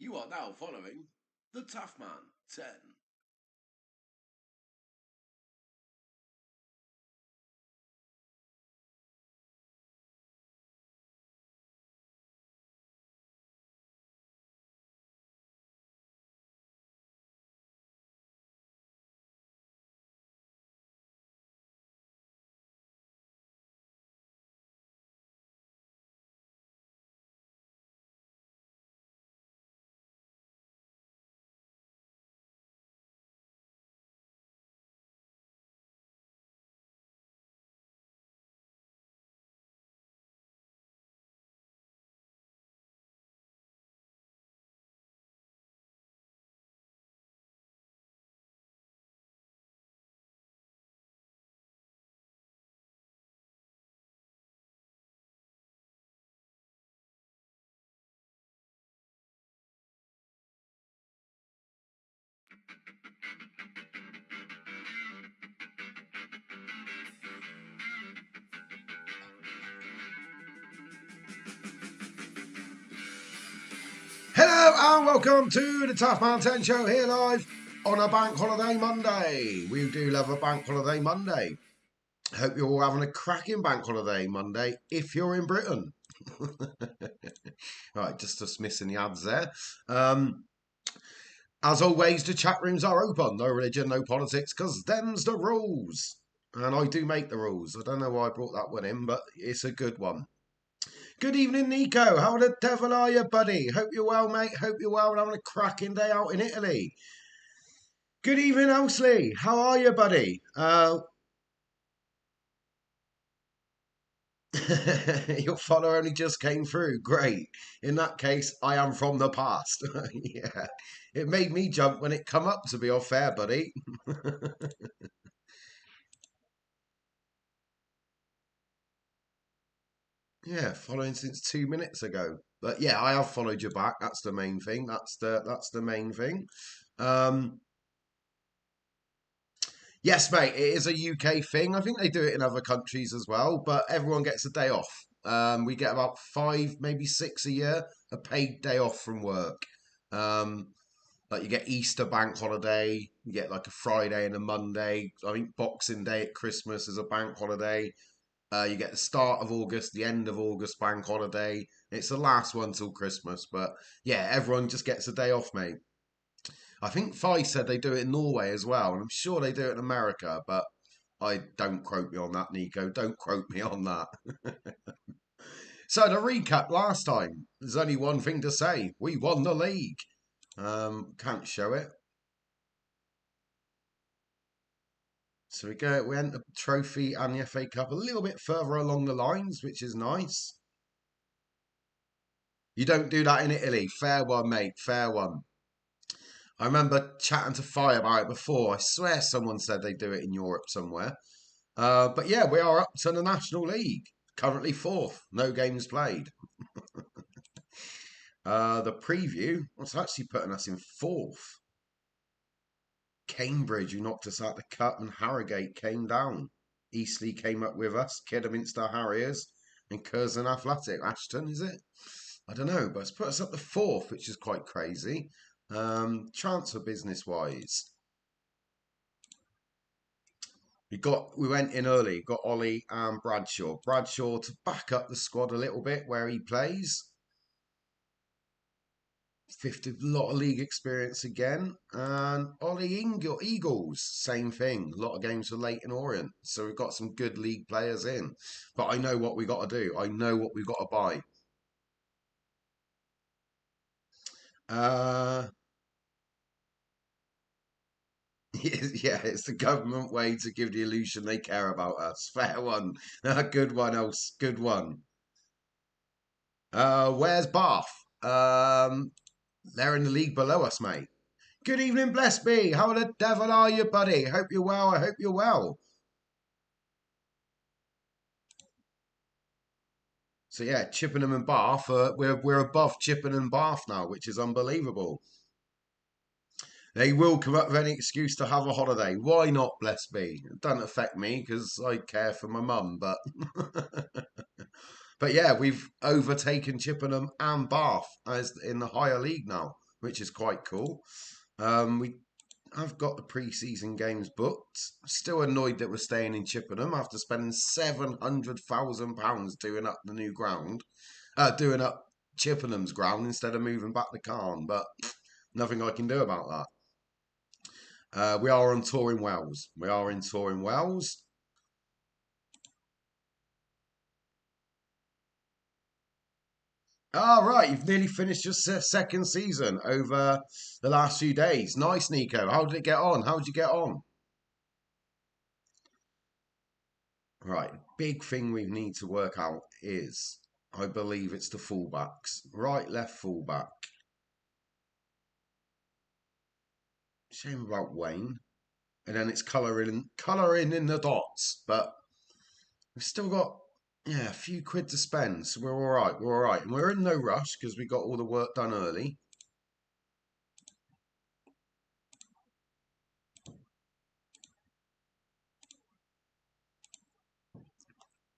You are now following the Tough Man 10. Hello and welcome to the Tough Man 10 show here live on a bank holiday Monday. We do love a bank holiday Monday. Hope you're all having a cracking bank holiday Monday if you're in Britain. Right, just dismissing the ads there. As always, the chat rooms are open. No religion, no politics, because them's the rules. And I do make the rules. I don't know why I brought that one in, but it's a good one. Good evening, Nico. How the devil are you, buddy? Hope you're well, mate. Hope you're well and having a cracking day out in Italy. Good evening, Owsley. How are you, buddy? Your follower only just came through. Great. In that case, I am from the past. Yeah. It made me jump when it come up, to be fair, buddy. Yeah, following since 2 minutes ago. But yeah, I have followed you back. That's the main thing. That's the main thing. Yes, mate, it is a UK thing. I think they do it in other countries as well, but everyone gets a day off. We get about 5, maybe 6 a year, a paid day off from work. Like you get Easter bank holiday, you get like a Friday and a Monday. I think Boxing Day at Christmas is a bank holiday. You get the start of August, the end of August bank holiday. It's the last one till Christmas, but yeah, everyone just gets a day off, mate. I think Fi said they do it in Norway as well, and I'm sure they do it in America, but I don't quote me on that, Nico. Don't quote me on that. So to recap last time, there's only one thing to say. We won the league. Can't show it. So we enter the trophy and the FA Cup a little bit further along the lines, which is nice. You don't do that in Italy. Fair one, mate. Fair one. I remember chatting to Fi about it before. I swear someone said they do it in Europe somewhere. But yeah, we are up to the National League. Currently fourth. No games played. The preview was actually putting us in fourth. Cambridge, who knocked us out the cup, and Harrogate came down. Eastleigh came up with us. Kidderminster Harriers and Curzon Athletic. Ashton, is it? I don't know, but it's put us up to fourth, which is quite crazy. Transfer business wise. We went in early, got Ollie and Bradshaw. Bradshaw to back up the squad a little bit where he plays. 50 lot of league experience again. And Ollie Eagles, same thing. A lot of games for Leyton Orient. So we've got some good league players in. But I know what we got to do. I know what we've got to buy. Uh Yeah, it's the government way to give the illusion they care about us. Fair one. Good one, else. Good one. Where's Bath? They're in the league below us, mate. Good evening, bless me. How the devil are you, buddy? Hope you're well. I hope you're well. So yeah, Chippenham and Bath. We're above Chippenham and Bath now, which is unbelievable. They will come up with any excuse to have a holiday. Why not, bless me? It doesn't affect me because I care for my mum, but but yeah, we've overtaken Chippenham and Bath as in the higher league now, which is quite cool. We I've got the pre-season games booked. Still annoyed that we're staying in Chippenham after spending £700,000 doing up the new ground, doing up Chippenham's ground instead of moving back to Calne. But nothing I can do about that. We are on tour in Wales. We are in tour in Wales. Right, you've nearly finished your second season over the last few days. Nice, Nico. How did it get on? How did you get on? Right, big thing we need to work out is, I believe it's the fullbacks. Right, left fullback. Shame about Wayne. And then it's colouring in the dots. But we've still got, yeah, a few quid to spend. So we're all right. We're all right. And we're in no rush because we got all the work done early.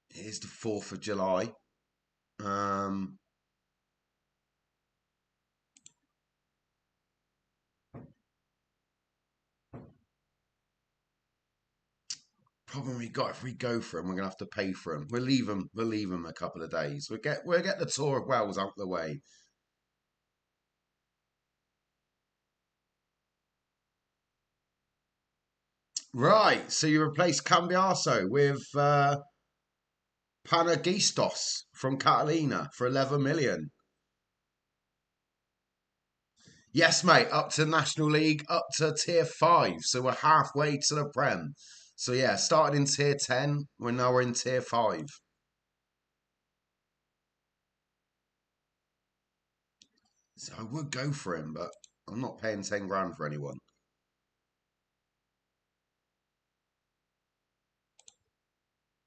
It is the 4th of July. Um, Problem we got, if we go for them, we're gonna have to pay for them. We'll leave them. We'll leave them a couple of days. We'll get the tour of Wales out the way. Right. So you replace Cambiaso with Panagistos from Catalina for 11 million. Yes, mate. Up to National League, up to Tier 5. So we're halfway to the Prem. So yeah, started in Tier 10. We're in Tier 5. So I would go for him, but I'm not paying 10 grand for anyone.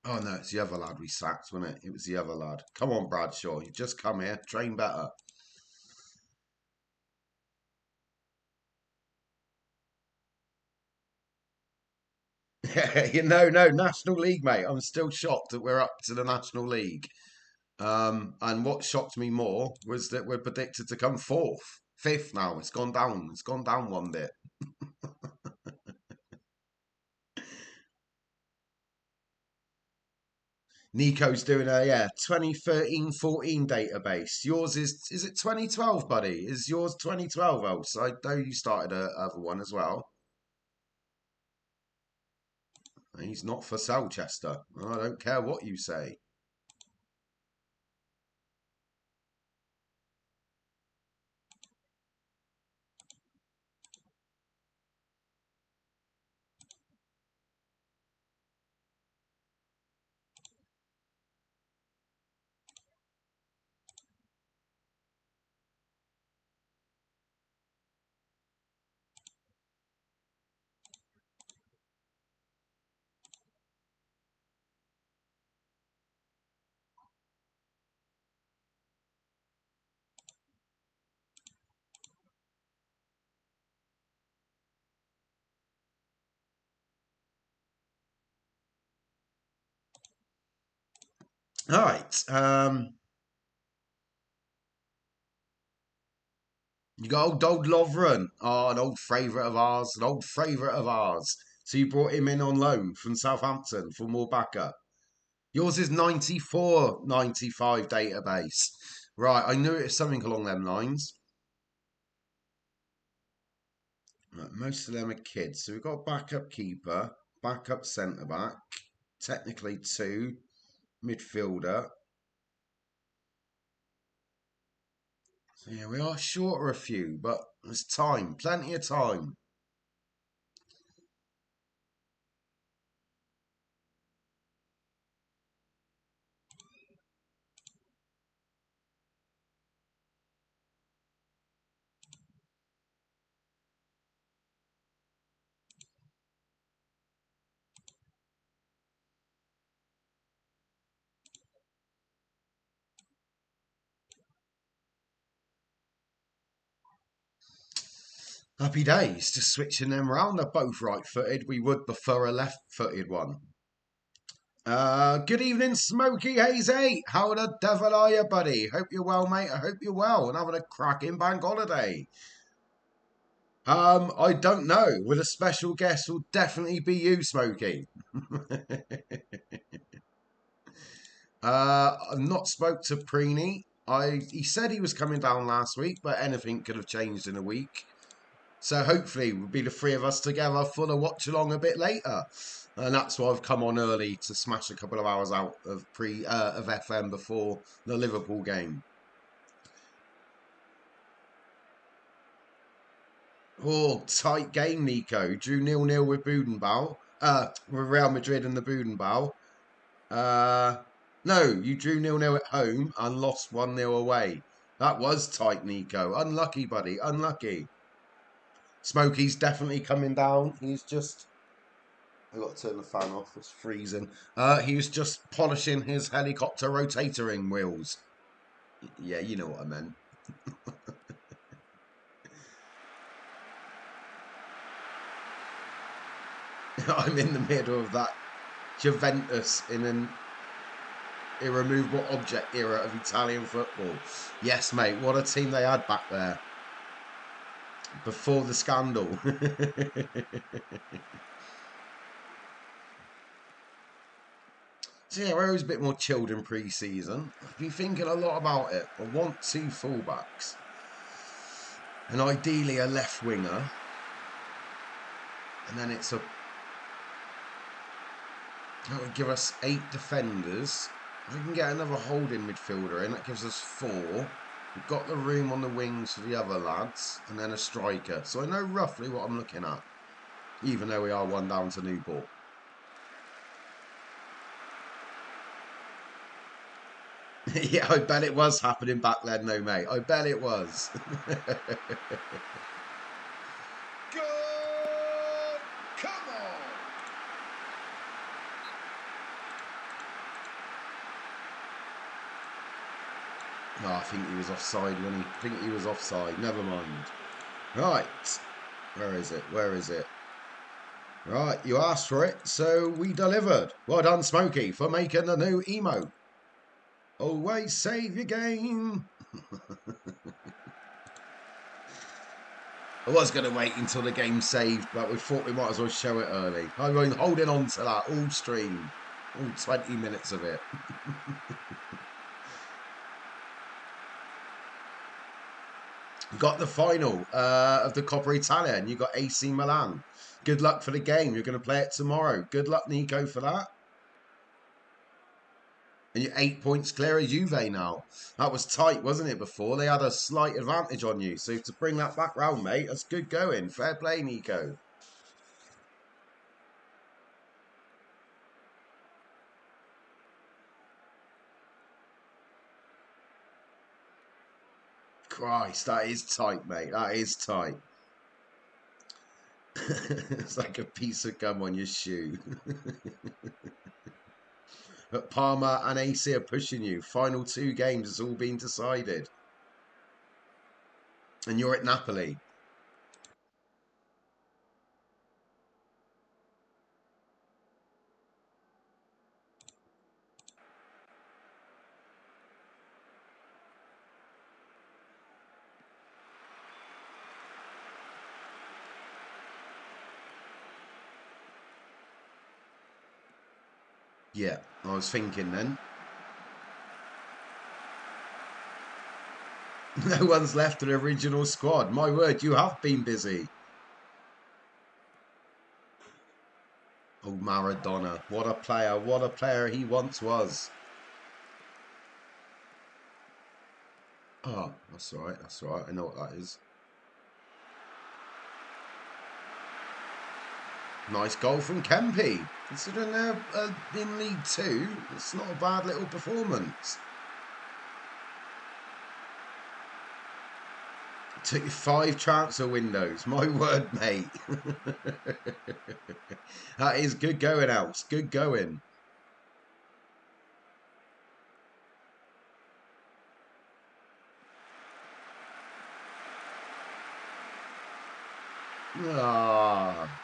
Oh no, it's the other lad we sacked, wasn't it? It was the other lad. Come on, Bradshaw. You just come here. Train better. No, National League, mate. I'm still shocked that we're up to the National League. And what shocked me more was that we're predicted to come fourth, fifth now. It's gone down. It's gone down one bit. Nico's doing a 2013-14 database. Yours is it 2012, buddy? Is yours 2012, else? I know you started a other one as well. He's not for sale, Chester. I don't care what you say. All right. You got old Lovren. Oh, an old favourite of ours. An old favourite of ours. So you brought him in on loan from Southampton for more backup. Yours is 94, 95 database. Right, I knew it was something along them lines. Right, most of them are kids. So we've got backup keeper, backup centre back, technically two, midfielder. So yeah, we are short of a few, but there's time, plenty of time. Happy days, just switching them around. They're both right-footed. We would prefer a left-footed one. Good evening, Smoky Hazy. How the devil are you, buddy? Hope you're well, mate. I hope you're well and having a cracking bank holiday. I don't know. With a special guest will definitely be you, Smokey. I've not spoke to Preeny. He said he was coming down last week, but anything could have changed in a week. So hopefully we'll be the three of us together for the watch along a bit later. And that's why I've come on early to smash a couple of hours out of of FM before the Liverpool game. Oh, tight game, Nico. Drew 0-0 with Budenbau. With Real Madrid and the Budenbau. No, you drew 0-0 at home and lost 1-0 away. That was tight, Nico. Unlucky, buddy. Unlucky. Smokey's definitely coming down. He's just... I got to turn the fan off. It's freezing. He was just polishing his helicopter rotatoring wheels. Yeah, you know what I meant. I'm in the middle of that Juventus in an irremovable object era of Italian football. Yes, mate. What a team they had back there before the scandal. So yeah, we're always a bit more chilled in pre-season. I've been thinking a lot about it. I want two fullbacks. And ideally a left winger. And then it's a... That would give us 8 defenders. If we can get another holding midfielder in, that gives us 4. We've got the room on the wings for the other lads. And then a striker. So I know roughly what I'm looking at. Even though we are one down to Newport. Yeah, I bet it was happening back then, though, mate. I bet it was. Go! Come on! No, I think he was offside, wasn't he? I think he was offside. Never mind. Right. Where is it? Where is it? Right, you asked for it, so we delivered. Well done, Smokey, for making the new emote. Always save your game. I was going to wait until the game saved, but we thought we might as well show it early. I've been holding on to that all stream. All 20 minutes of it. Got the final of the Coppa Italia, and you got AC Milan. Good luck for the game. You're going to play it tomorrow. Good luck, Nico, for that. And you're 8 points clear of Juve now. That was tight, wasn't it, before? They had a slight advantage on you. So to bring that back round, mate, that's good going. Fair play, Nico. Christ, that is tight, mate. That is tight. It's like a piece of gum on your shoe. But Parma and AC are pushing you. Final 2 games, it's all been decided. And you're at Napoli. Yeah, I was thinking then. No one's left of the original squad. My word, you have been busy. Oh, Maradona. What a player. What a player he once was. Oh, that's all right. That's all right. I know what that is. Nice goal from Kempe. Considering they're in League 2, it's not a bad little performance. Took you 5 transfer windows. My word, mate. That is good going, Alps. Good going. Ah.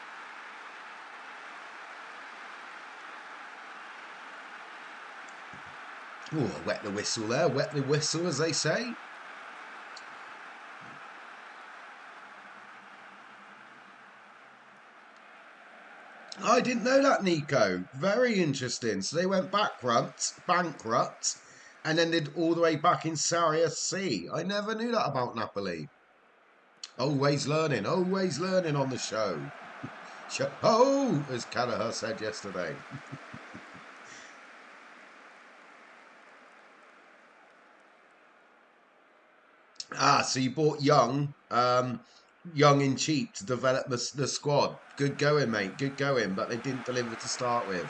Oh, wet the whistle there. Wet the whistle, as they say. I didn't know that, Nico. Very interesting. So they went bankrupt, and ended all the way back in Serie C. I never knew that about Napoli. Always learning on the show. Oh, as Callagher said yesterday. So you bought Young and cheap to develop the squad. Good going, mate. Good going. But they didn't deliver to start with.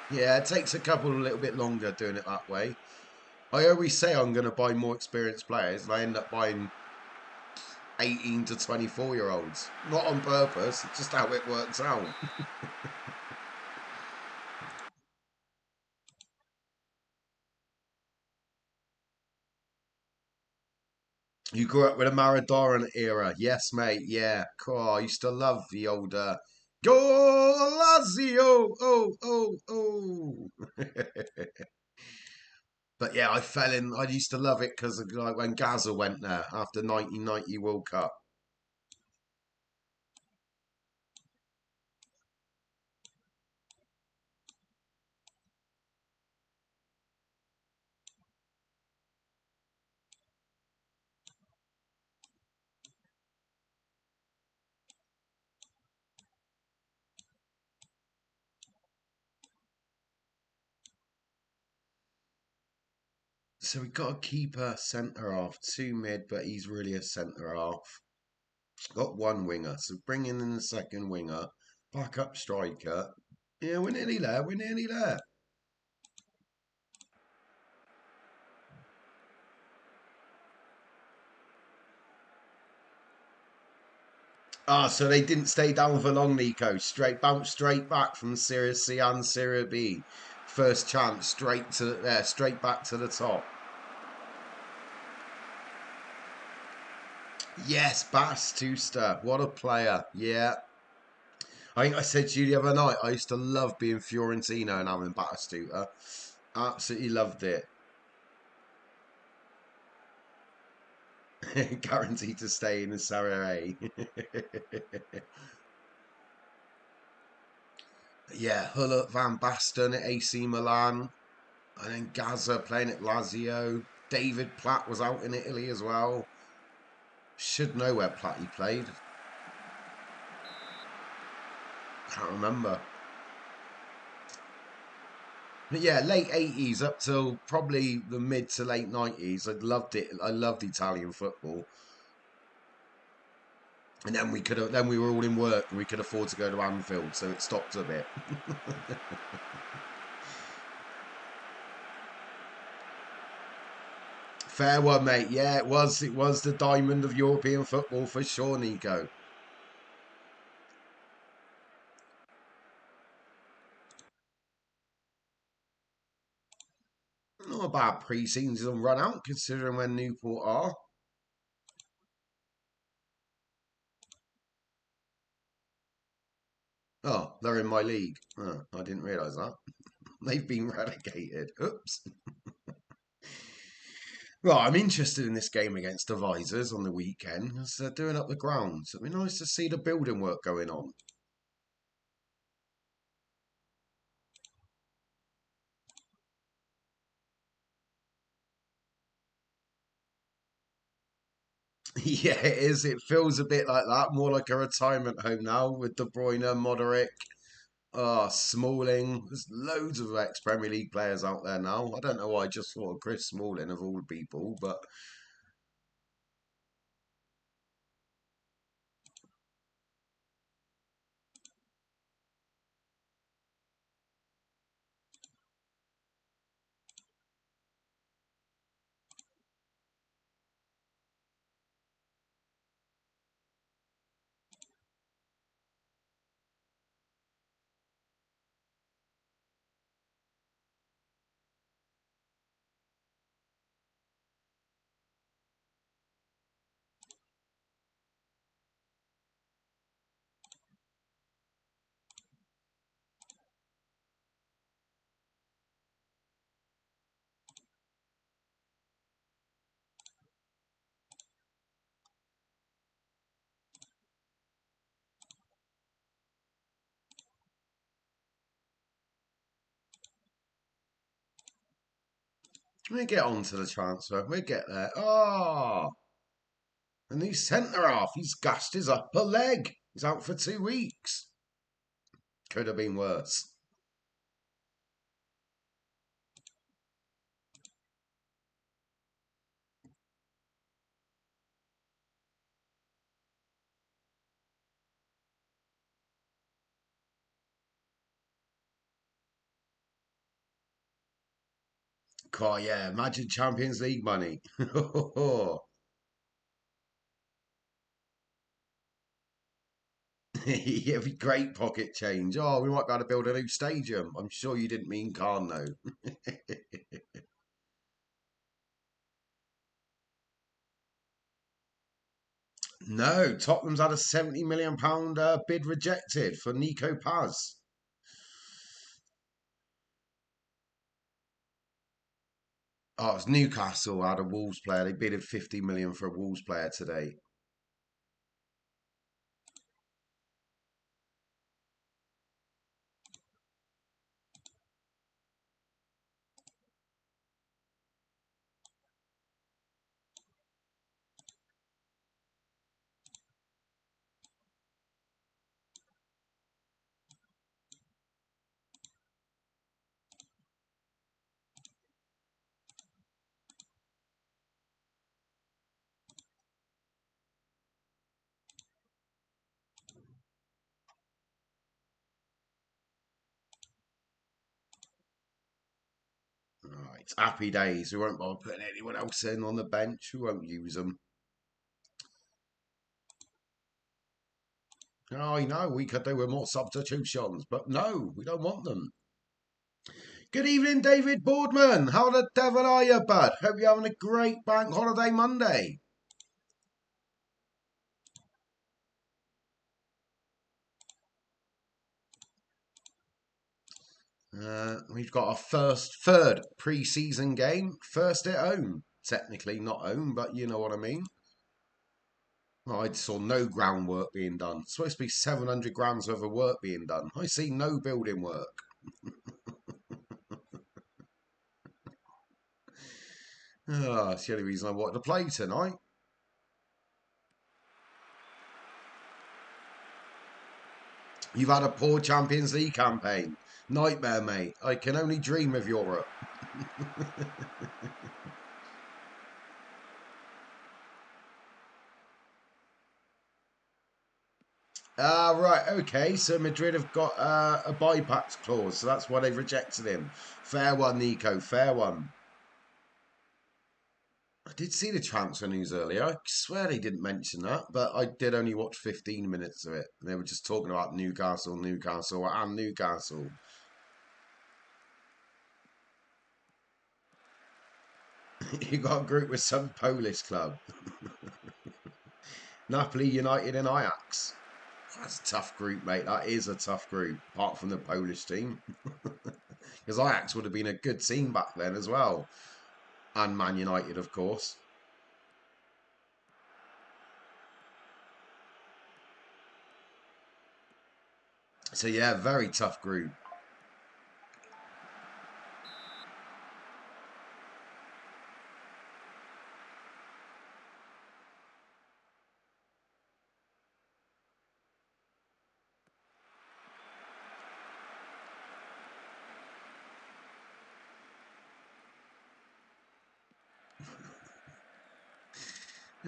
Yeah, it takes a couple a little bit longer doing it that way. I always say I'm going to buy more experienced players, and I end up buying 18 to 24-year-olds. Not on purpose, it's just how it works out. You grew up with a Maradona era. Yes, mate. Yeah. Cool. I used to love the old Go Lazio. Oh. But yeah, I used to love it because like when Gaza went there after 1990 World Cup. So we got a keeper, centre half, two mid, but he's really a centre half. Got one winger, so bringing in the second winger, backup striker. Yeah, we're nearly there. We're nearly there. So they didn't stay down for long, Nico. Bounced straight back from Serie C and Serie B. First chance, straight back to the top. Yes, Batistuta. What a player. Yeah. I think I said to you the other night, I used to love being Fiorentino and having Batistuta. Absolutely loved it. Guaranteed to stay in the Serie A. Yeah, Hullet, Van Basten at AC Milan. And then Gaza playing at Lazio. David Platt was out in Italy as well. Should know where Platty played. Can't remember. But yeah, late 80s up till probably the mid to late 90s. I loved it. I loved Italian football. And then we were all in work and we could afford to go to Anfield, so it stopped a bit. Fair one, mate. Yeah, it was. It was the diamond of European football for sure, Nico. Not a bad pre-season run out considering when Newport are. Oh, they're in my league. Oh, I didn't realise that. They've been relegated. Oops. Well, I'm interested in this game against the Visors on the weekend because they're doing up the grounds. It'd be nice to see the building work going on. Yeah, it is. It feels a bit like that, more like a retirement home now with De Bruyne, Modric, Smalling. There's loads of ex-Premier League players out there now. I don't know why I just thought of Chris Smalling of all people, but We get on to the transfer. We get there. Ah, a new centre half. He's gashed his upper leg. He's out for 2 weeks. Could have been worse. God, yeah, imagine Champions League money. It'd be great pocket change. Oh, we might be able to build a new stadium. I'm sure you didn't mean Calne. No, Tottenham's had a £70 million bid rejected for Nico Paz. Oh, it's Newcastle had a Wolves player. They bidded 50 million for a Wolves player today. Right, happy days. We won't bother putting anyone else in on the bench. We won't use them. Oh, I know we could do with more substitutions, but no, we don't want them. Good evening, David Boardman. How the devil are you, bud? Hope you're having a great bank holiday Monday. We've got our third pre-season game, first at home. Technically not home, but you know what I mean. I saw no groundwork being done. It's supposed to be 700 grams worth of work being done. I see no building work. Oh, that's the only reason I wanted to play tonight. You've had a poor Champions League campaign. Nightmare, mate. I can only dream of Europe. Ah, right, okay. So Madrid have got a bypass clause, so that's why they've rejected him. Fair one, Nico. Fair one. I did see the transfer news earlier. I swear they didn't mention that, but I did only watch 15 minutes of it. They were just talking about Newcastle, Newcastle, and Newcastle. You got a group with some Polish club. Napoli, United, and Ajax. That's a tough group, mate. That is a tough group, apart from the Polish team. Because Ajax would have been a good team back then as well. And Man United, of course. So, yeah, very tough group.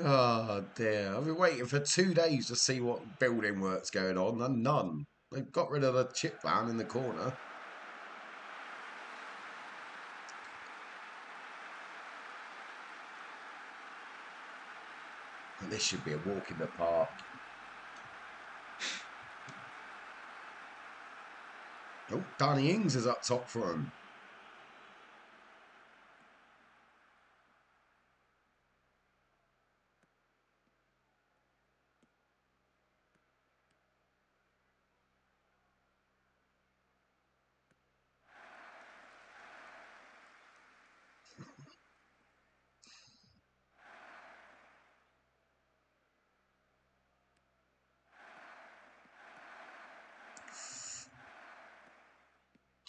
Oh, dear. I've been waiting for 2 days to see what building work's going on, and none. They've got rid of the chip van in the corner. This should be a walk in the park. Oh, Danny Ings is up top for him.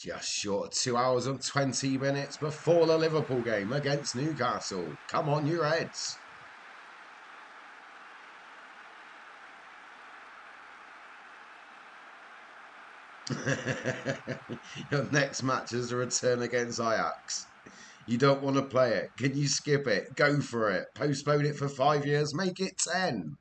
Just short of 2 hours and 20 minutes before the Liverpool game against Newcastle. Come on, you Reds. Your next match is a return against Ajax. You don't want to play it. Can you skip it? Go for it. Postpone it for 5 years. Make it 10.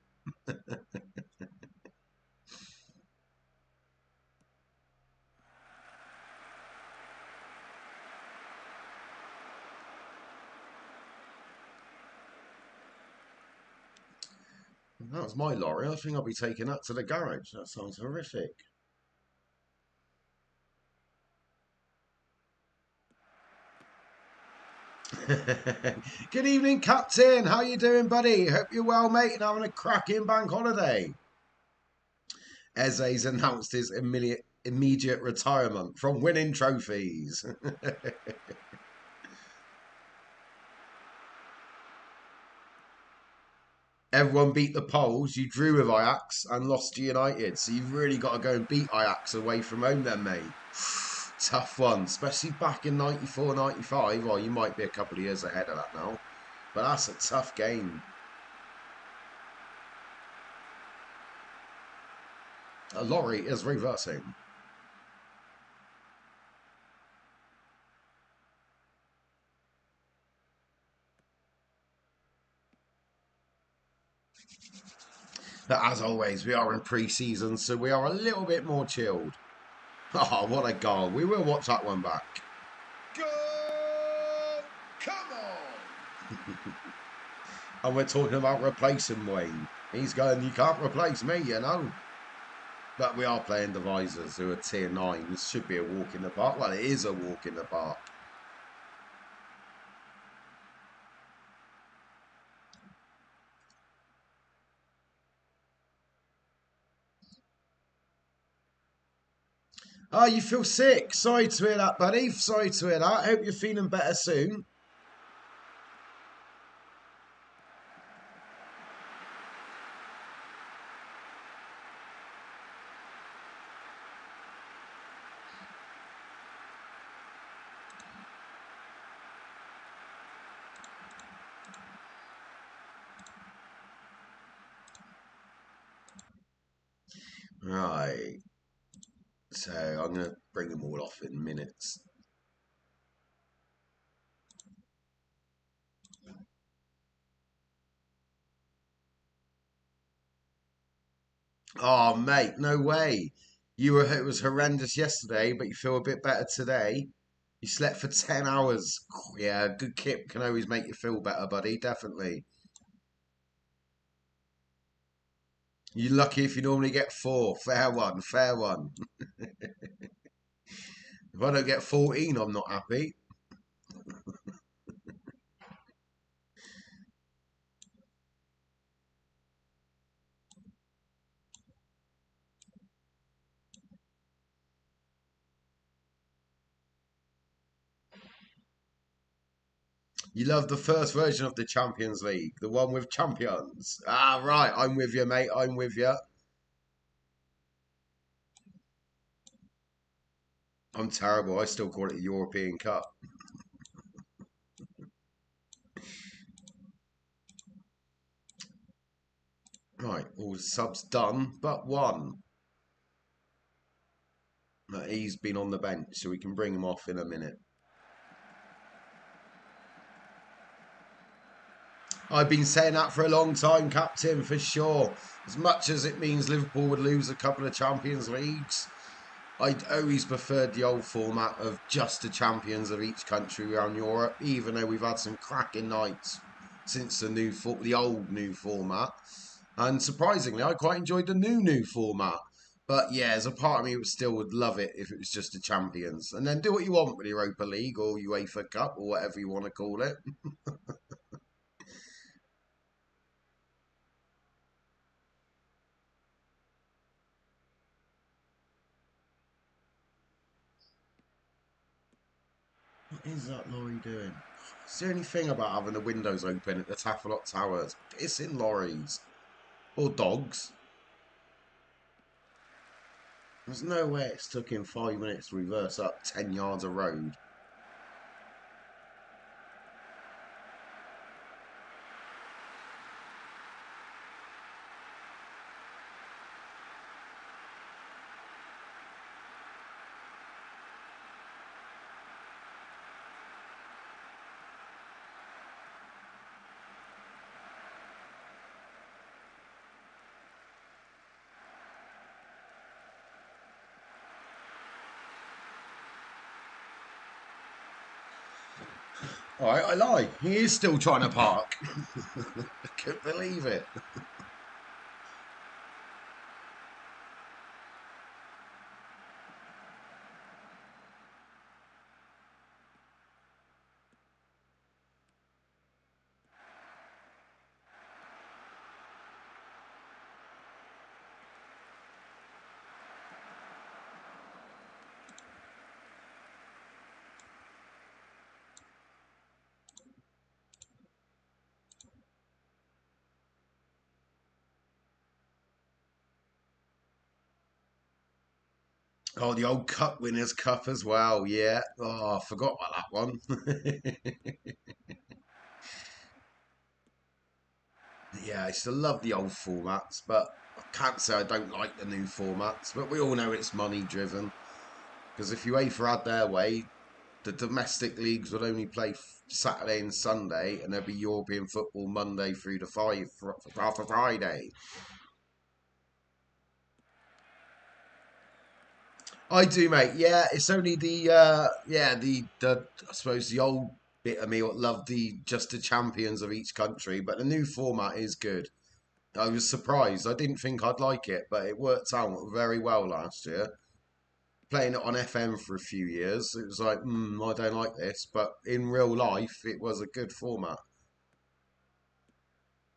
That was my lorry. I think I'll be taking that to the garage. That sounds horrific. Good evening, Captain. How you doing, buddy? Hope you're well, mate, and having a cracking bank holiday. Eze's announced his immediate retirement from winning trophies. Everyone beat the Poles. You drew with Ajax and lost to United. So you've really got to go and beat Ajax away from home then, mate. Tough one, especially back in 94, 95. Well, you might be a couple of years ahead of that now. But that's a tough game. A lorry is reversing. But as always, we are in pre-season, so we are a little bit more chilled. Oh, what a goal. We will watch that one back. Go! Come on! And we're talking about replacing Wayne. He's going, you can't replace me, you know. But we are playing devisors who are tier 9. This should be a walk in the park. Well, it is a walk in the park. Oh, you feel sick. Sorry to hear that, buddy. Sorry to hear that. Hope you're feeling better soon. Right. So I'm going to bring them all off in minutes. Oh, mate, no way. It was horrendous yesterday, but you feel a bit better today. You slept for 10 hours. Yeah, a good kip can always make you feel better, buddy. Definitely. You're lucky if you normally get 4. Fair one, fair one. If I don't get 14, I'm not happy. You love the first version of the Champions League, the one with champions. Ah, right. I'm with you, mate. I'm with you. I'm terrible. I still call it the European Cup. Right, all subs done, but one. He's been on the bench, so we can bring him off in a minute. I've been saying that for a long time, Captain, for sure. As much as it means Liverpool would lose a couple of Champions Leagues, I'd always preferred the old format of just the champions of each country around Europe, even though we've had some cracking nights since the old new format. And surprisingly, I quite enjoyed the new format. But yeah, as a part of me, still would love it if it was just the champions. And then do what you want with Europa League or UEFA Cup or whatever you want to call it. What is that lorry doing? It's the only thing about having the windows open at the Tafalot Towers. Pissing lorries. Or dogs. There's no way it's took him 5 minutes to reverse up 10 yards of road. Alright, I lied. He is still trying to park. I couldn't believe it. Oh, the old Cup Winners' Cup as well. Yeah. Oh, I forgot about that one. Yeah, I still love the old formats, but I can't say I don't like the new formats. But we all know it's money driven. Because if UEFA had their way, the domestic leagues would only play Saturday and Sunday, and there'd be European football Monday through to half a Friday. I do, mate. Yeah, it's only the I suppose the old bit of me what loved the just the champions of each country, but the new format is good. I was surprised. I didn't think I'd like it, but it worked out very well last year. Playing it on FM for a few years, it was like, I don't like this, but in real life, it was a good format.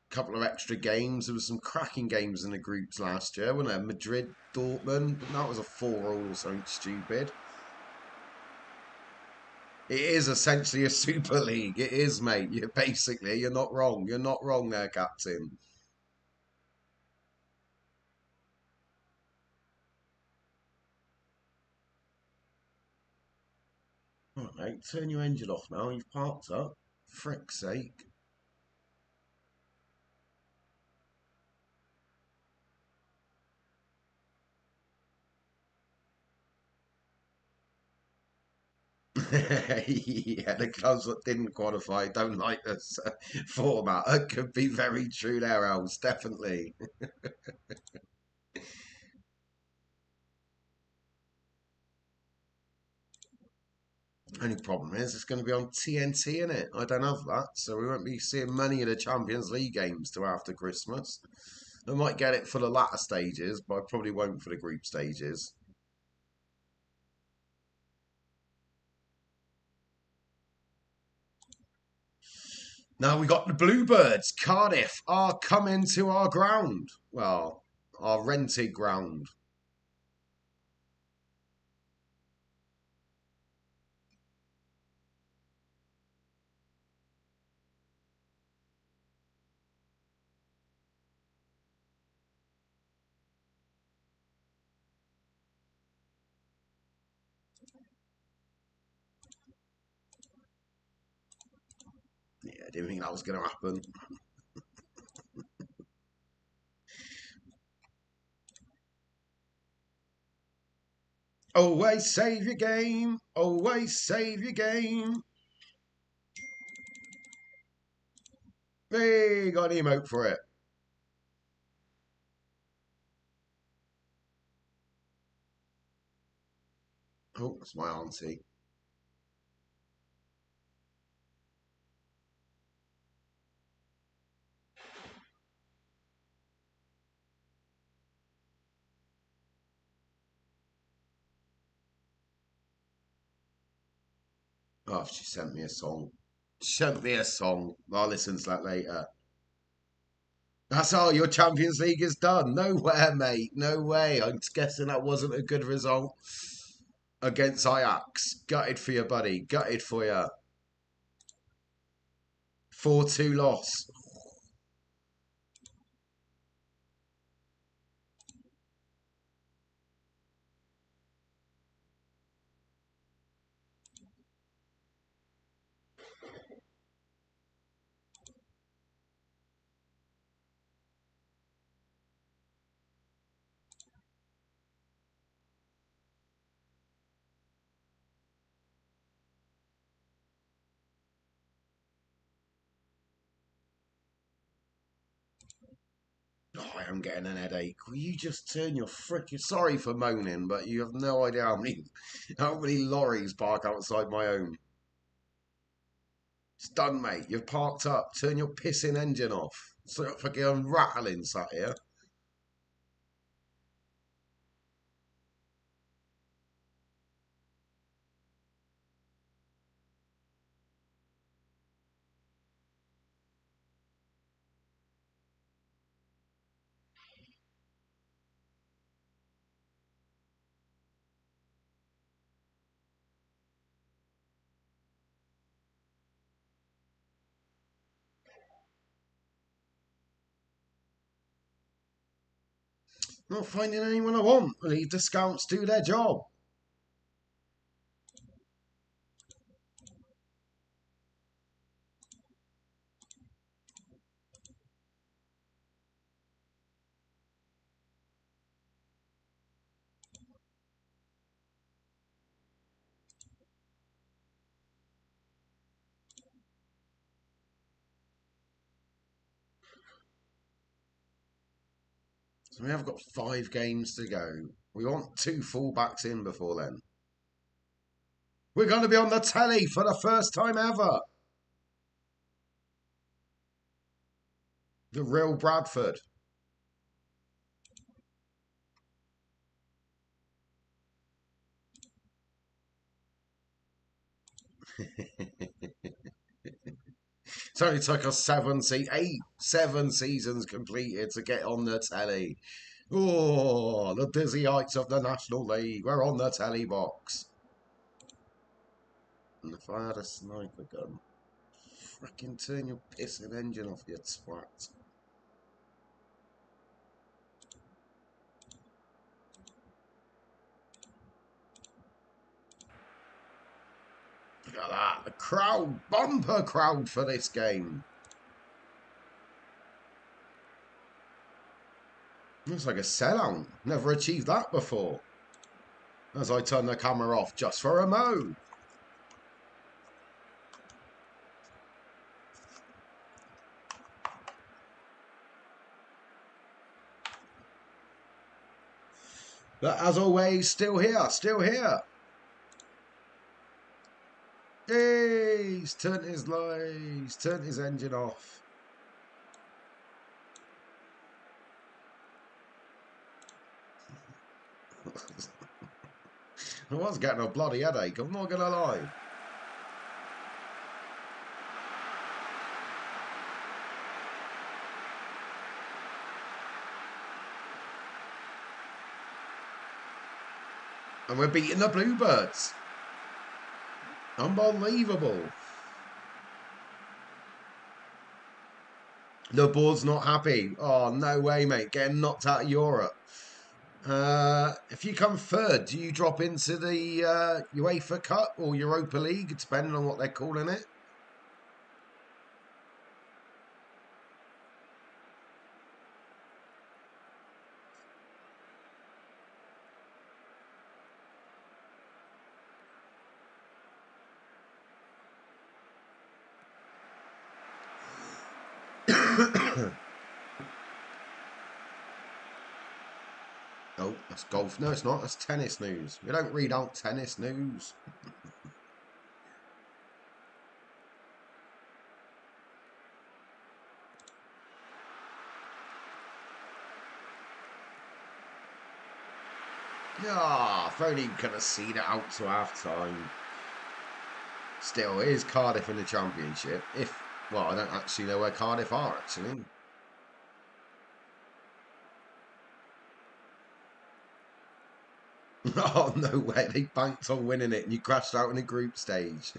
Couple of extra games. There was some cracking games in the groups last year, wasn't there? Madrid, Dortmund, but that was a 4-all or something stupid. It is essentially a Super League. It is, mate. You're not wrong. You're not wrong there, Captain. All right, mate, turn your engine off now. You've parked up. Frick's sake. Yeah, the clubs that didn't qualify don't like this format. It could be very true there, Els. Definitely. Only problem is it's going to be on TNT, in it. I don't have that, so we won't be seeing many of the Champions League games till after Christmas. I might get it for the latter stages, but I probably won't for the group stages. Now we got the Bluebirds. Cardiff are coming to our ground. Well, our rented ground. Yeah, I didn't think that was going to happen. Always save your game. Always save your game. Hey, got an emote for it. Oh, that's my auntie. Oh, she sent me a song. Sent me a song. I'll listen to that later. That's all. Your Champions League is done. Nowhere, mate. No way. I'm guessing that wasn't a good result against Ajax. Gutted for you, buddy. Gutted for you. 4-2 loss. Oh, I am getting an headache. Will you just turn your frickin'... Sorry for moaning, but you have no idea how many lorries park outside my home. It's done, mate. You've parked up. Turn your pissing engine off. So fucking rattling sat here. Not finding anyone I want. Leave the scouts do their job. So we have got 5 games to go. We want 2 fullbacks in before then. We're going to be on the telly for the first time ever. The real Bradford. It's only took us 7 seasons completed to get on the telly. Oh, the dizzy heights of the National League. We're on the telly box. And if I had a sniper gun, frickin' turn your pissing engine off, you twat. Look at that. The crowd, bumper crowd for this game. Looks like a sellout. Never achieved that before. As I turn the camera off just for a mo. But as always, still here, still here. Hey, he's turned his light, he's turned his engine off. I was getting a bloody headache, I'm not gonna lie. And we're beating the Bluebirds. Unbelievable. The board's not happy. Oh, no way, mate. Getting knocked out of Europe. If you come third, do you drop into the UEFA Cup or Europa League, depending on what they're calling it? Oh, that's golf. No, it's not. That's tennis news. We don't read out tennis news. Yeah, if only you could have seen it out to half time. Still, it is Cardiff in the Championship. Well, I don't actually know where Cardiff are, actually. Oh, no way. They banked on winning it and you crashed out in the group stage.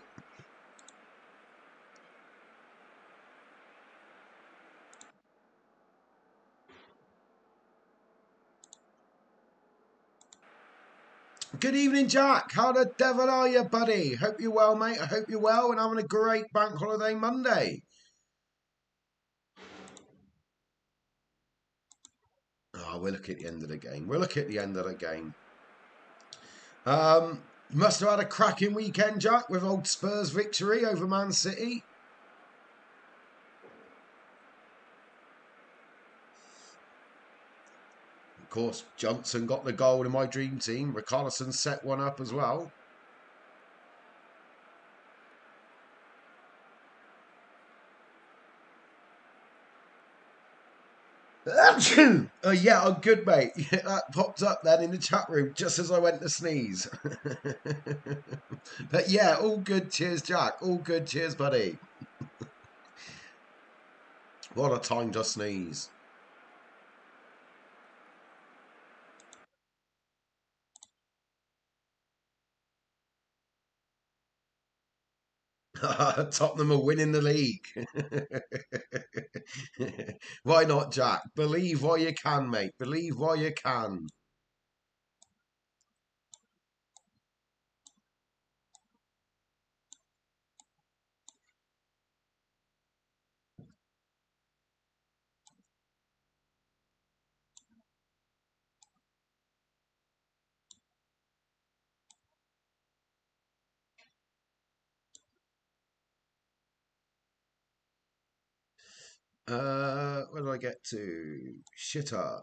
Good evening, Jack. How the devil are you, buddy? Hope you're well, mate. I hope you're well and having a great bank holiday Monday. Oh, we'll look at the end of the game. We'll look at the end of the game. Must have had a cracking weekend, Jack, with old Spurs victory over Man City. Of course, Johnson got the goal in my dream team. Richarlison set one up as well. Yeah, I'm good, mate. Yeah, that popped up then in the chat room just as I went to sneeze. But yeah, all good. Cheers, Jack. All good. Cheers, buddy. What a time to sneeze. Tottenham are winning the league. Why not, Jack? Believe while you can, mate. Believe while you can. Where do I get to? Shitter.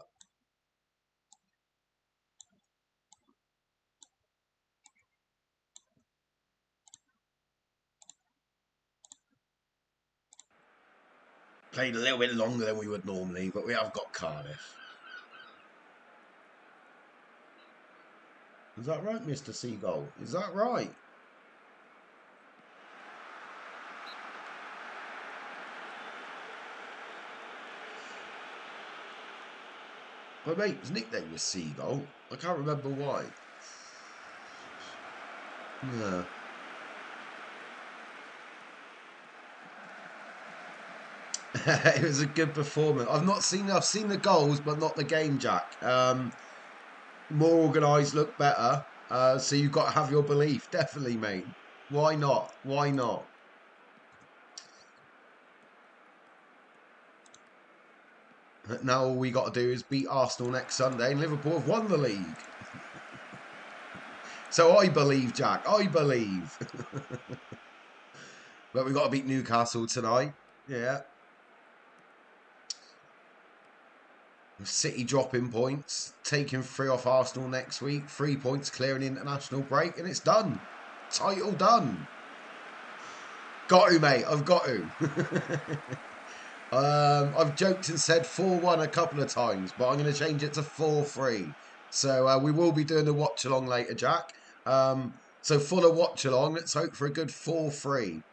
Played a little bit longer than we would normally, but we have got Cardiff. Is that right, Mr. Seagull? Is that right? My mate's nickname was Seagull. I can't remember why. Yeah. It was a good performance. I've seen the goals, but not the game, Jack. More organised, look better. So you've got to have your belief, definitely, mate. Why not? Why not? Now all we got to do is beat Arsenal next Sunday, and Liverpool have won the league. So I believe, Jack. I believe. But we got to beat Newcastle tonight. Yeah. City dropping points, taking 3 off Arsenal next week. 3 points clearing international break, and it's done. Title done. Got to, mate. I've got to. I've joked and said 4-1 a couple of times, but I'm going to change it to 4-3. So we will be doing the watch along later, Jack. So full of watch along. Let's hope for a good 4-3.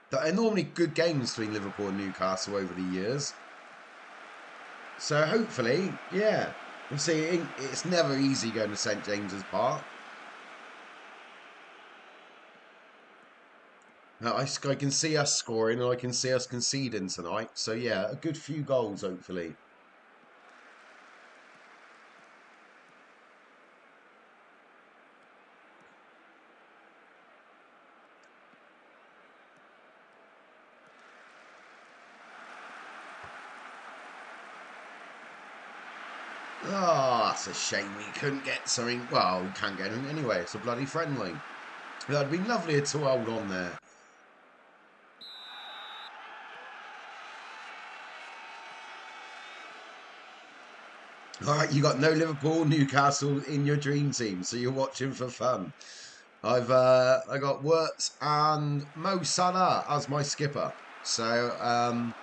There are normally good games between Liverpool and Newcastle over the years. So hopefully, yeah. We'll see. It's never easy going to St James's Park. I can see us scoring and I can see us conceding tonight. So yeah, a good few goals hopefully. Oh, that's a shame we couldn't get something. Well, we can't get anything anyway. It's a bloody friendly. That'd be lovely to hold on there. All right, you got no Liverpool, Newcastle in your dream team, so you're watching for fun. I got Wirtz and Mo Salah as my skipper. So I'm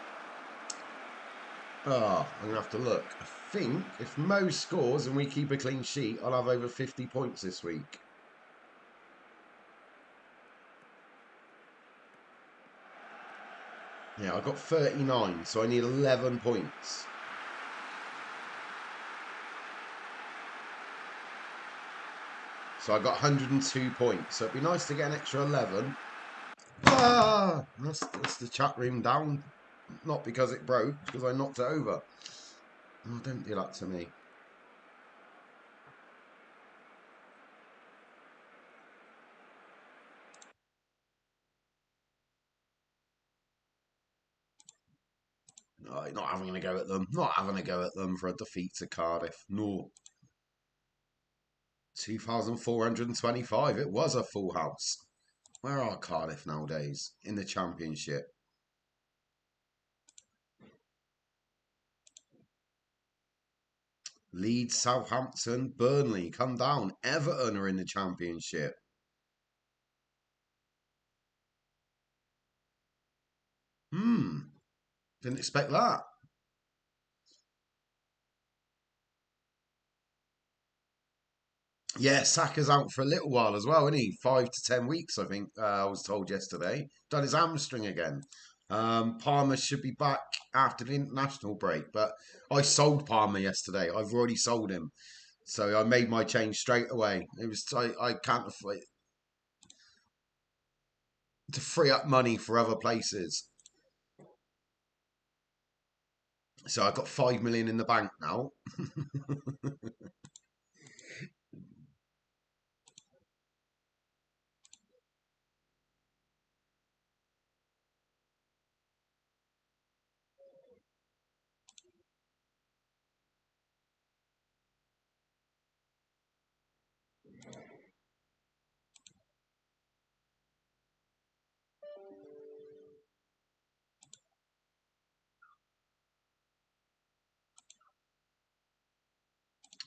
gonna have to look. I think if Mo scores and we keep a clean sheet, I'll have over 50 points this week. Yeah, I got 39, so I need 11 points. So I got 102 points. So it'd be nice to get an extra 11. Ah, that's the chat room down. Not because it broke, because I knocked it over. Oh, don't do that to me. No, not having a go at them. Not having a go at them for a defeat to Cardiff. No. 2,425. It was a full house. Where are Cardiff nowadays in the Championship? Leeds, Southampton, Burnley come down. Everton are in the Championship. Hmm, didn't expect that. Yeah, Saka's out for a little while as well, isn't he? 5 to 10 weeks, I think. I was told yesterday. Done his hamstring again. Palmer should be back after the international break, but I sold Palmer yesterday. I've already sold him, so I made my change straight away. It was I can't afford to free up money for other places. So I've got 5 million in the bank now.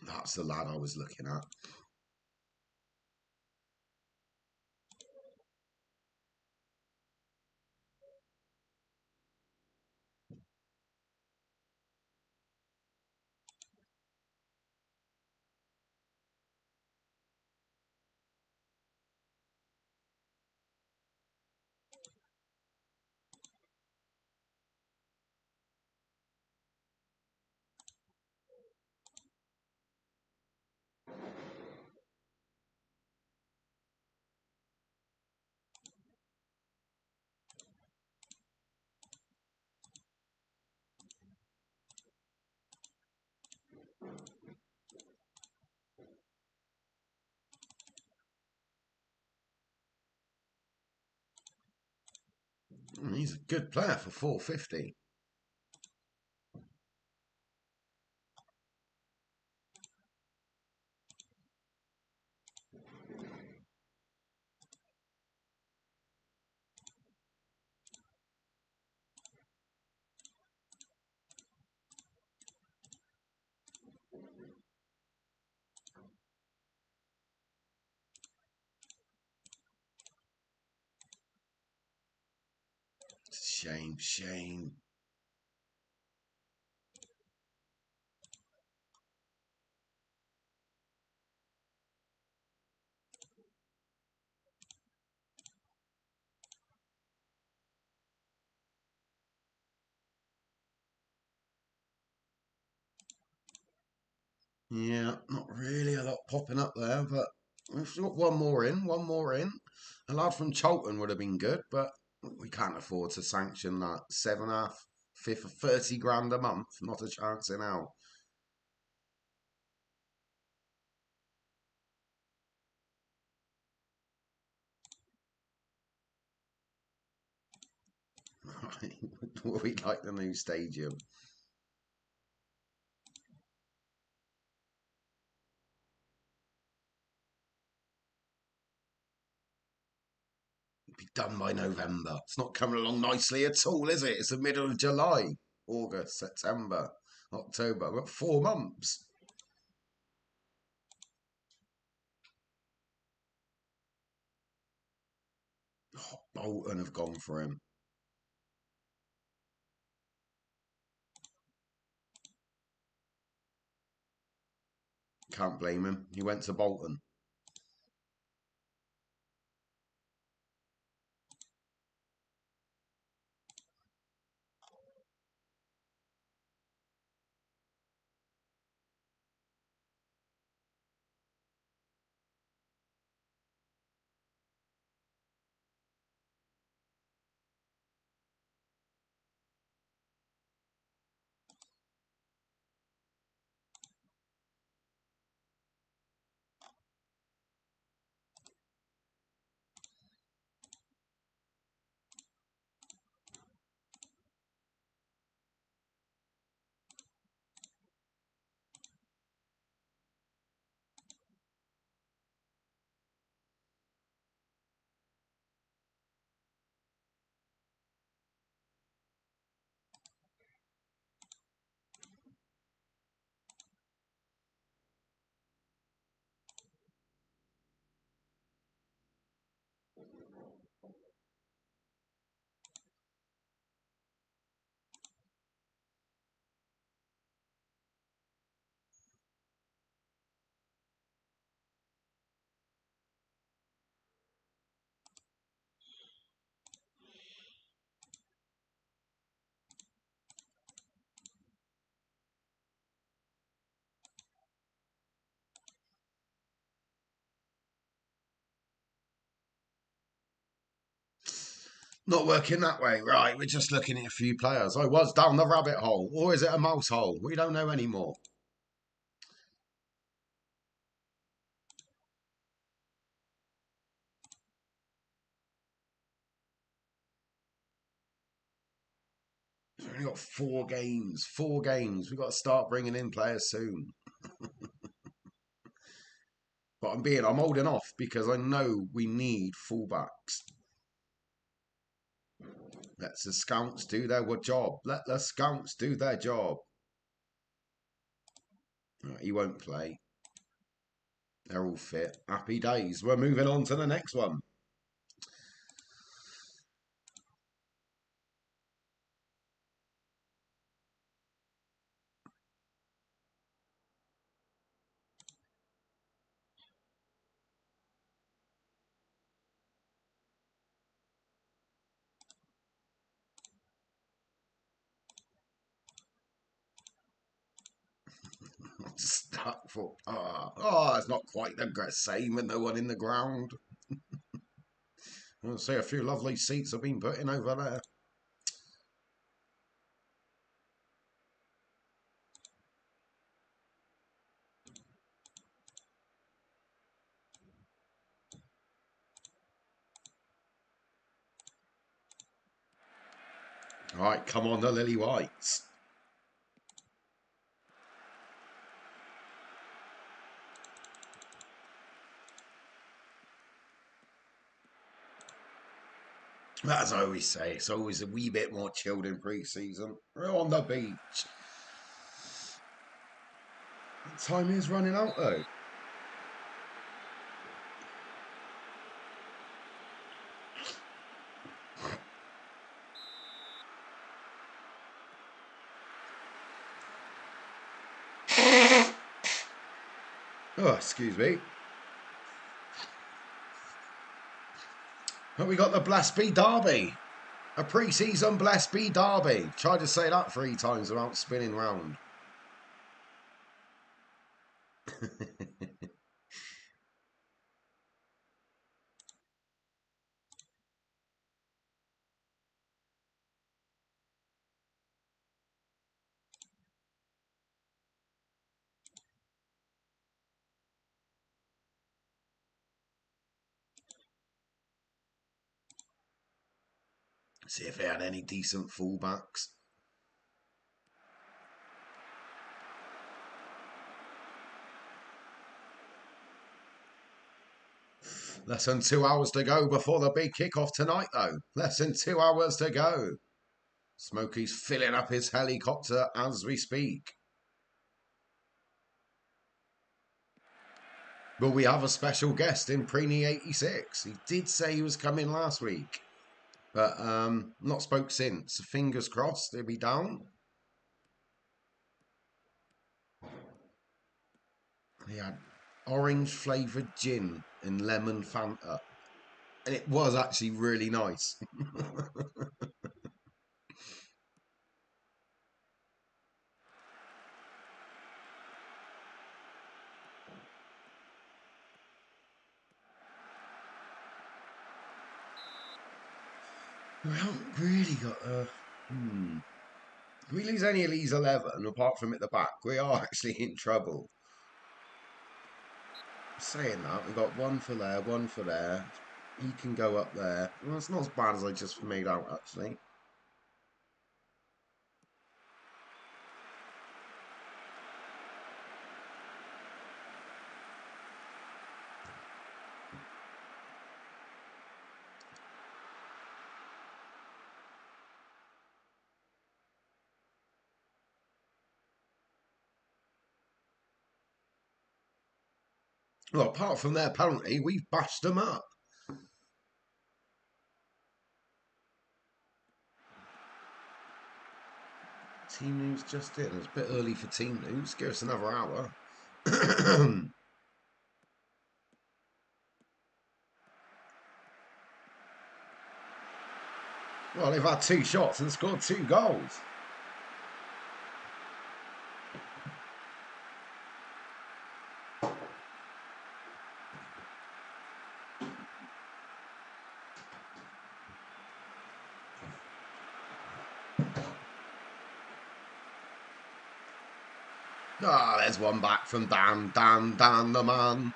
That's the lad I was looking at. He's a good player for 450. Shame, shame. Yeah, not really a lot popping up there, but we've got one more in, one more in. A lad from Cholton would have been good, but we can't afford to sanction that seven half, fifth of 30 grand a month. Not a chance in hell. We like the new stadium. Be done by November. It's not coming along nicely at all, is it? It's the middle of July, August, September, October. We've got 4 months. Oh, Bolton have gone for him. Can't blame him. He went to Bolton. Not working that way. Right, we're just looking at a few players. I was down the rabbit hole. Or is it a mouse hole? We don't know anymore. We've only got 4 games. 4 games. We've got to start bringing in players soon. But I'm holding off because I know we need fullbacks. Let the scouts do their job. Let the scouts do their job. Right, he won't play. They're all fit. Happy days. We're moving on to the next one. Stuck for. It's not quite the same with no one in the ground. I'll say a few lovely seats have been put in over there. Right, come on, the Lilywhites. As I always say, it's always a wee bit more chilled in pre-season. We're on the beach. Time is running out though. Oh, excuse me. But we got the Blasby Derby. A pre-season Blasby Derby. Tried to say that 3 times without spinning round. See if they had any decent fullbacks. Less than 2 hours to go before the big kick-off tonight, though. Less than 2 hours to go. Smokey's filling up his helicopter as we speak. Will we have a special guest in Preeny 86? He did say he was coming last week, but not spoke since. Fingers crossed he'll be down. He had orange flavoured gin and lemon Fanta. And it was actually really nice. We haven't really got a... If we lose any of these 11, apart from at the back, we are actually in trouble. Saying that, we've got one for there, one for there. He can go up there. Well, it's not as bad as I just made out, actually. Well, apart from their penalty, we've bashed them up. Team news just in. It's a bit early for team news. Give us another hour. Well, they've had 2 shots and scored 2 goals. Ah, there's one back from Dan the man.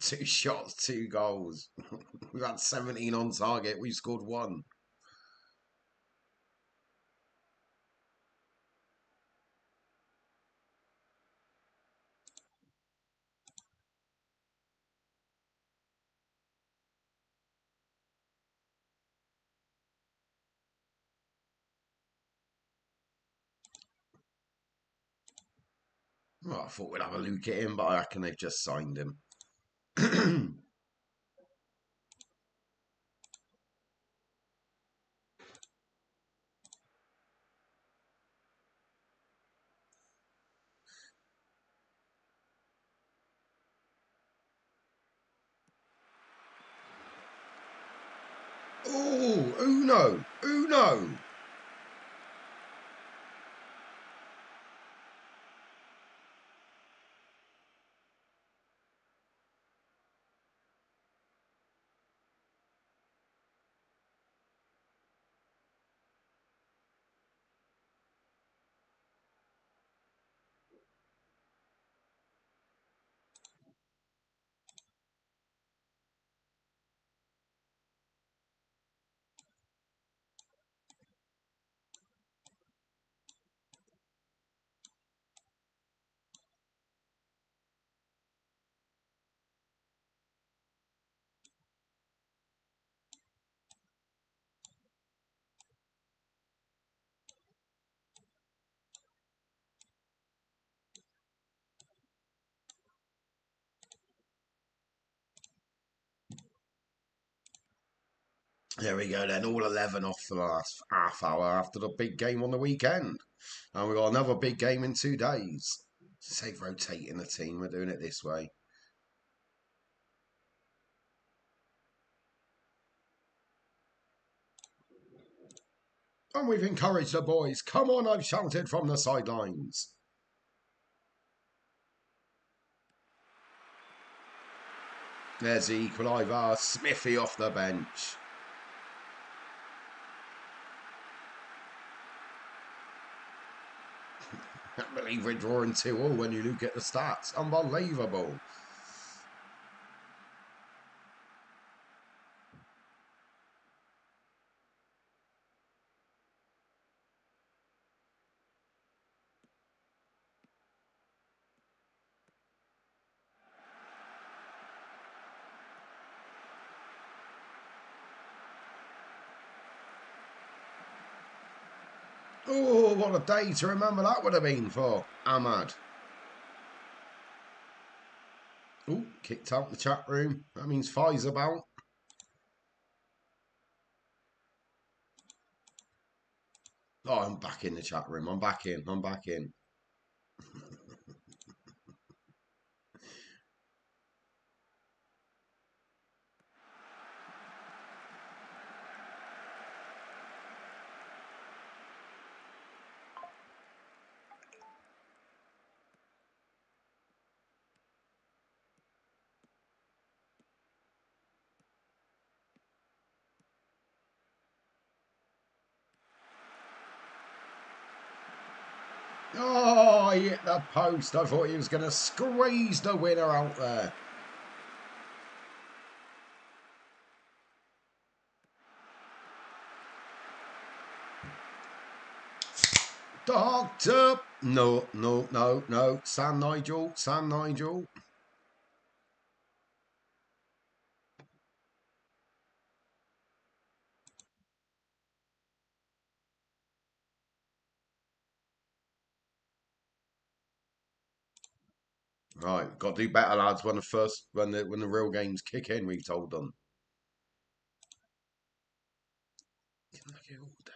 Two shots, two goals. We've had 17 on target. We've scored one. Well, I thought we'd have a look at him, but I reckon they've just signed him. Oh, Uno! Uno! There we go then, all 11 off the last half hour after the big game on the weekend. And we've got another big game in 2 days. Save rotating the team, we're doing it this way. And we've encouraged the boys. Come on, I've shouted from the sidelines. There's the equaliser. Smithy off the bench. I can't believe we're drawing 2-2 when you look at the stats. Unbelievable. Oh, what a day to remember that would have been for Ahmad. Oh, kicked out the chat room. That means Fi's about. Oh, I'm back in the chat room. I'm back in. I'm back in. Oh, he hit the post. I thought he was going to squeeze the winner out there. Doctor. No, no, no, no. San Nigel. San Nigel. Right, got to do better, lads. When the real games kick in, we've told them. All day.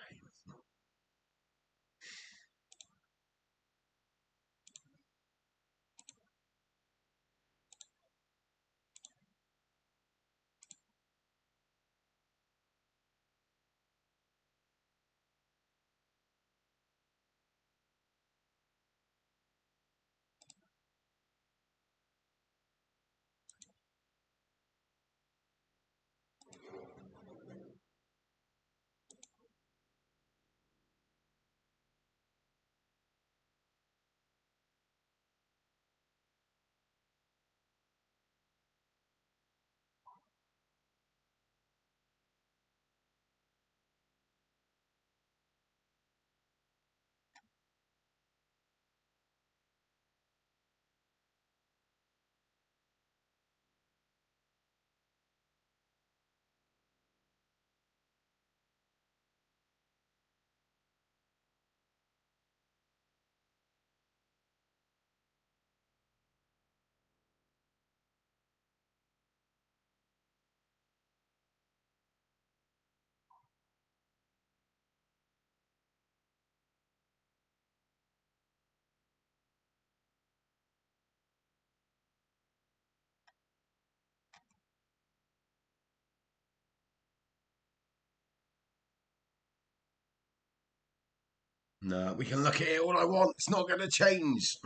No, we can look at it all I want. It's not going to change.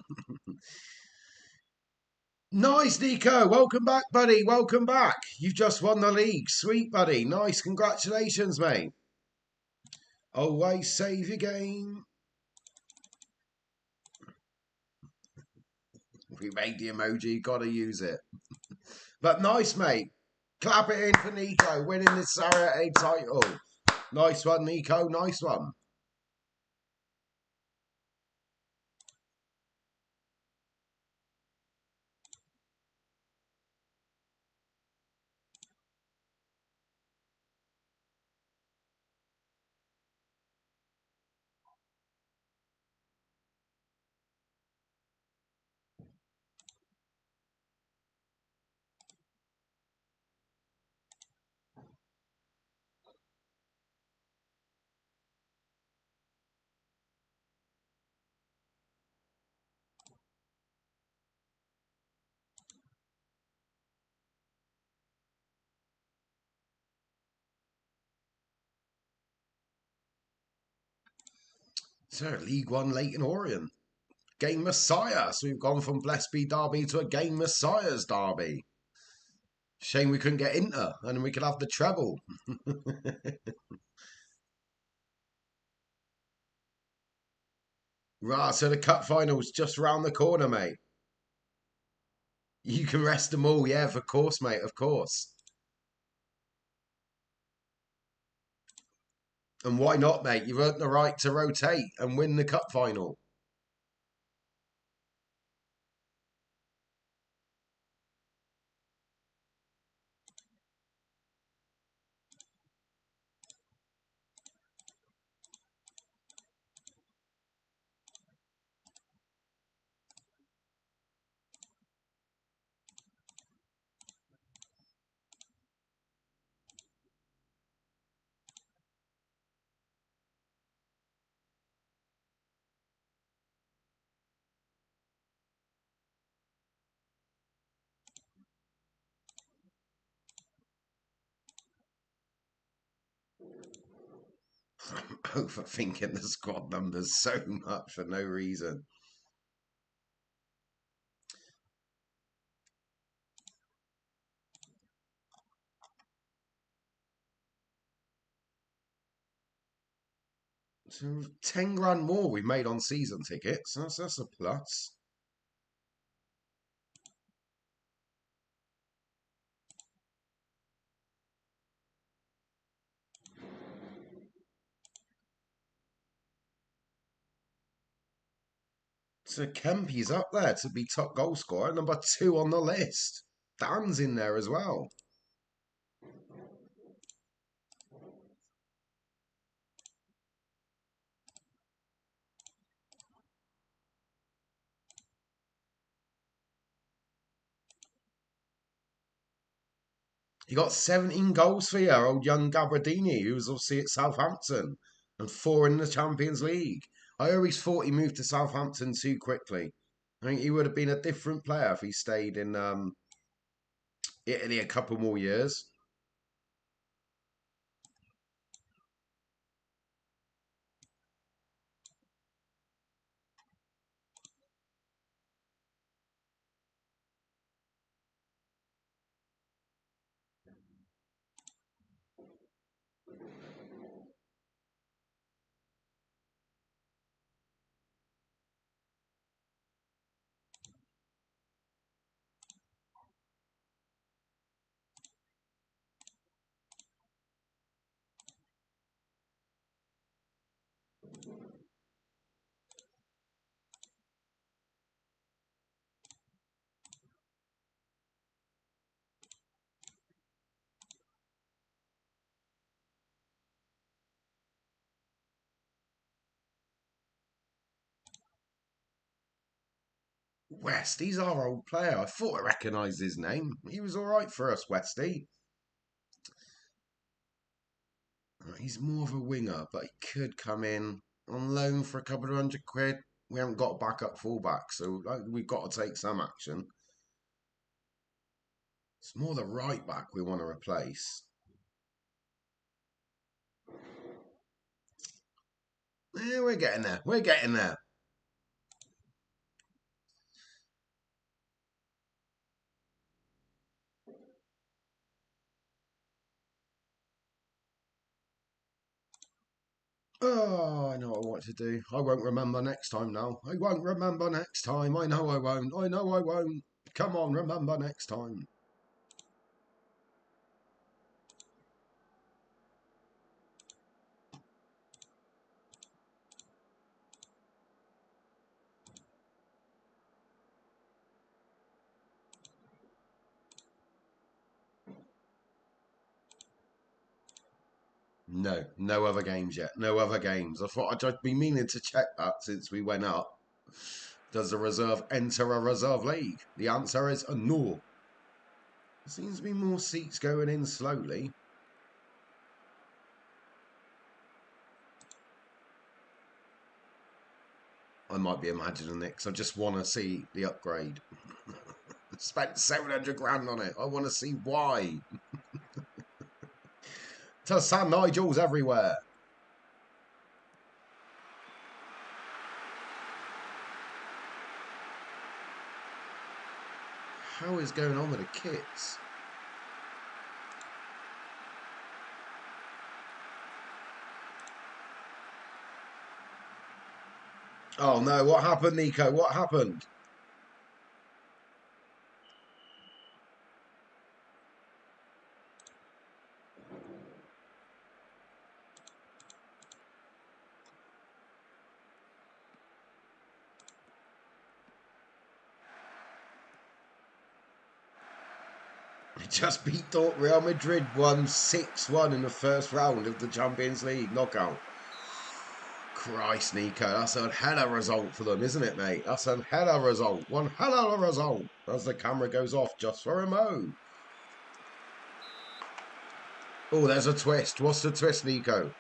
Nice, Nico. Welcome back, buddy. Welcome back. You've just won the league. Sweet, buddy. Nice. Congratulations, mate. Always save your game. We made the emoji. Got to use it. But nice, mate. Clap it in for Nico. Winning the Serie A title. Nice one, Nico. Nice one. So, League One, Leighton Orient. Game Messiah. So we've gone from Blessed Be Derby to a Game Messiah's Derby. Shame we couldn't get Inter, and then we could have the treble. Right, so the cup final's just round the corner, mate. You can rest them all, yeah, of course, mate, of course. And why not, mate? You've earned the right to rotate and win the cup final. I'm overthinking the squad numbers so much for no reason. So 10 grand more we've made on season tickets. That's a plus. So Kempy's up there to be top goal scorer, number 2 on the list. Dan's in there as well. He got 17 goals for you, old young Gabardini, who was obviously at Southampton, and 4 in the Champions League. I always thought he moved to Southampton too quickly. I think he would have been a different player if he stayed in Italy a couple more years. West, he's our old player. I thought I recognised his name. He was all right for us, Westy. He's more of a winger, but he could come in on loan for a couple of £100. We haven't got a backup fullback, so we've got to take some action. It's more the right back we want to replace. we're getting there. We're getting there. Oh, I know what to do. I won't remember next time now. I won't remember next time. I know I won't. I know I won't. Come on, remember next time. No, no other games yet. No other games. I thought I'd just be meaning to check that since we went up. Does the reserve enter a reserve league? The answer is a no. There seems to be more seats going in slowly. I might be imagining it because I just want to see the upgrade. Spent 700 grand on it. I want to see why. To St Nigel's everywhere. How is going on with the kits? Oh no, what happened, Nico? What happened? Just beat Real Madrid, won 6-1 in the first round of the Champions League knockout. Christ, Nico, that's a hell of a result for them, isn't it, mate? That's a hell of a result. One hell of a result. As the camera goes off just for a mo. Oh, there's a twist. What's the twist, Nico?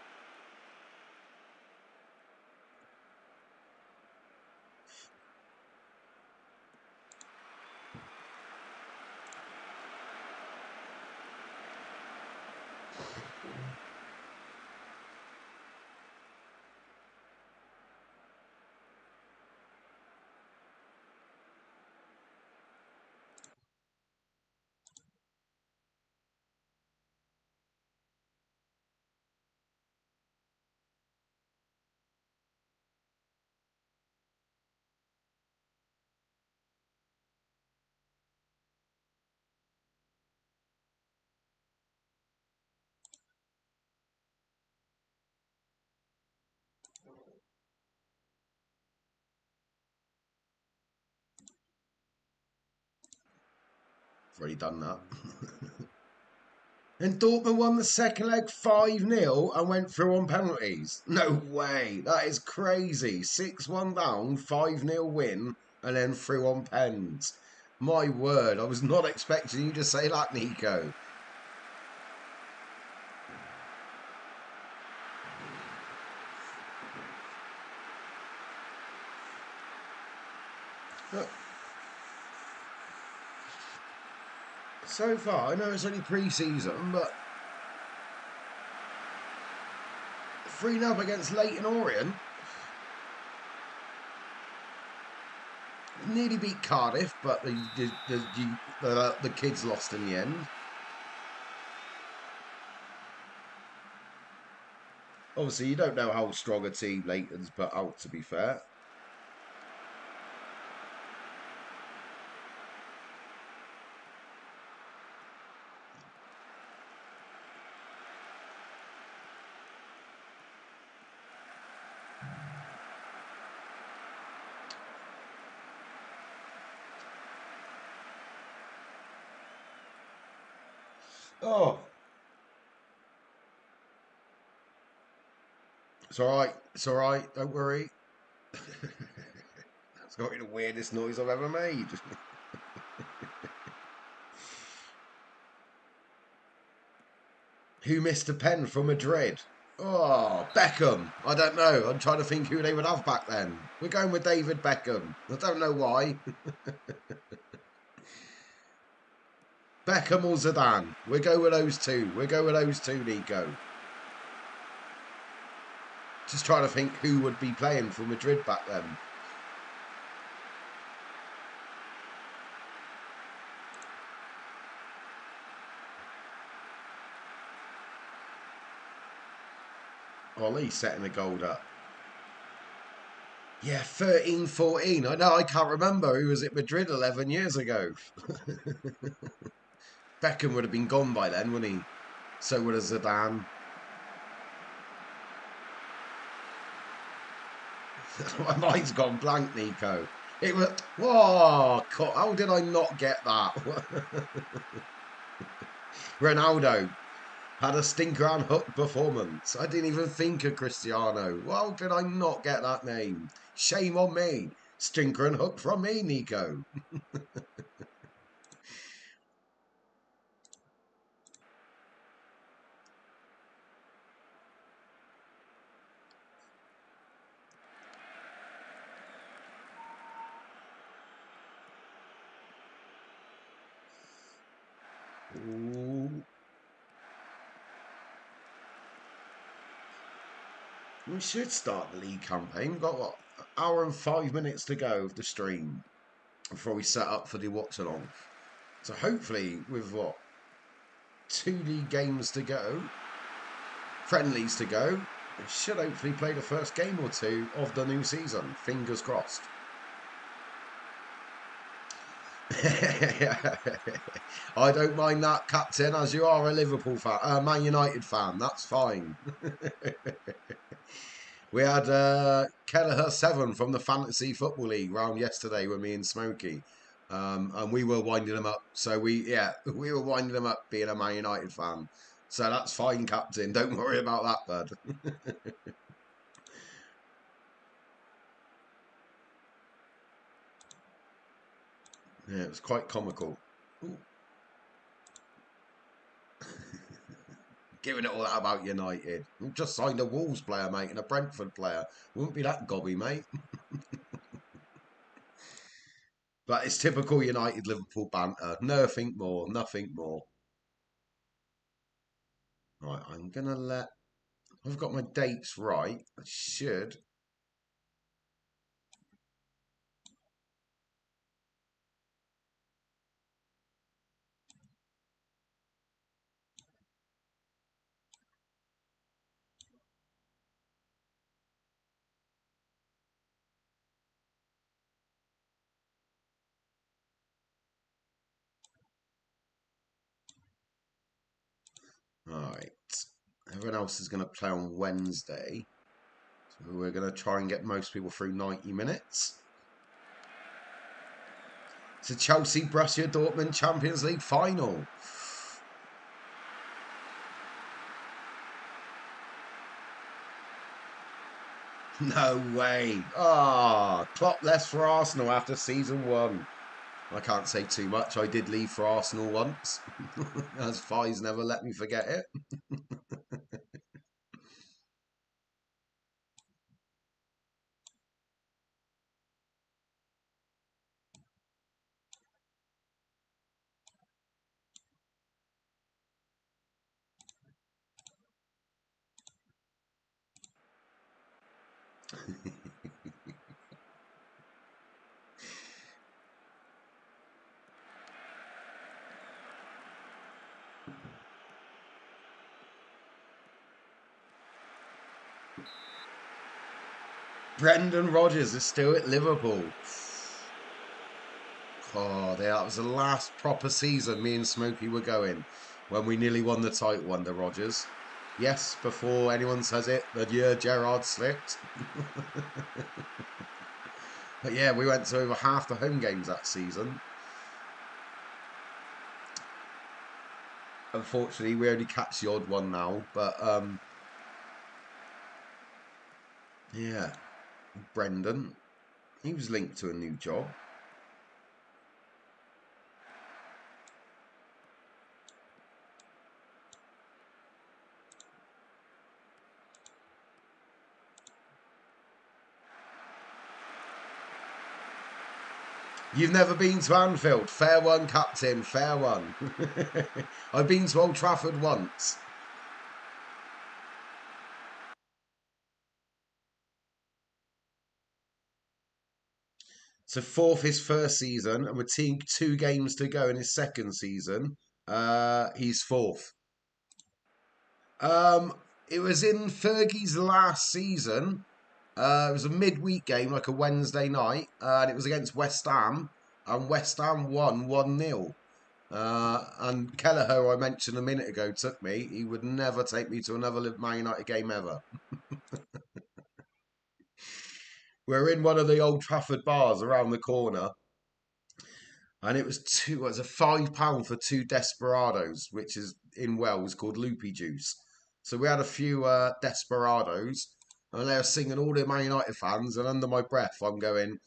I've already done that. And Dortmund won the second leg 5-0 and went through on penalties. No way. That is crazy. 6-1 down, 5-0 win, and then through on pens. My word, I was not expecting you to say that, Nico. Look, so far, I know it's only pre-season, but 3-0 against Leyton Orient. Nearly beat Cardiff, but the kids lost in the end. Obviously, you don't know how strong a team Leyton's put out, to be fair. Oh, it's all right. It's all right. Don't worry. That's got to be the weirdest noise I've ever made. Who missed a pen from Madrid? Oh, Beckham. I don't know. I'm trying to think who they would have back then. We're going with David Beckham. I don't know why. Beckham or Zidane. We'll go with those two. We'll go with those two, Nico. Just trying to think who would be playing for Madrid back then. Ollie setting the goal up. Yeah, 13-14. I know, I can't remember who was at Madrid 11 years ago. Beckham would have been gone by then, wouldn't he? So would have Zidane. My mind's gone blank, Nico. It was... Whoa! How did I not get that? Ronaldo had a stinker and hook performance. I didn't even think of Cristiano. How did I not get that name? Shame on me. Stinker and hook from me, Nico. Ooh. We should start the league campaign. We've got what, an hour and 5 minutes to go of the stream before we set up for the watch along. So hopefully, with what, 2 league games to go, friendlies to go, we should hopefully play the first game or two of the new season. Fingers crossed. I don't mind that, Captain, as you are a Liverpool fan, Man United fan. That's fine. We had Kelleher 7 from the Fantasy Football League round yesterday with me and Smokey. And we were winding him up. So we were winding him up being a Man United fan. So that's fine, Captain. Don't worry about that, bud. Yeah, it was quite comical. Ooh. Giving it all out about United. We've just signed a Wolves player, mate, and a Brentford player. Wouldn't be that gobby, mate. But it's typical United Liverpool banter. Nothing more, nothing more. Right, I'm going to let... I've got my dates right. I should... Alright. Everyone else is going to play on Wednesday. So we're going to try and get most people through 90 minutes. It's a Chelsea-Borussia Dortmund Champions League final. No way. Ah, Klopp left for Arsenal after season 1. I can't say too much. I did leave for Arsenal once. As Fi's never let me forget it. Brendan Rodgers is still at Liverpool. Oh, that was the last proper season me and Smokey were going when we nearly won the title under Rodgers. Yes, before anyone says it, the year Gerrard slipped. But yeah, we went to over half the home games that season. Unfortunately, we only catch the odd one now, but yeah, Brendan, he was linked to a new job. You've never been to Anfield. Fair one, Captain. Fair one. I've been to Old Trafford once. So fourth his first season, and with team 2 games to go in his second season, he's fourth. Um, it was in Fergie's last season. It was a midweek game, like a Wednesday night, and it was against West Ham, and West Ham won 1-0. And Kelleher, who I mentioned a minute ago, took me. He would never take me to another Man United game ever. We're in one of the Old Trafford bars around the corner, and it was two. It was a £5 for two desperados, which is in Wales called loopy juice. So we had a few desperados, and they were singing all the Man United fans, and under my breath, I'm going,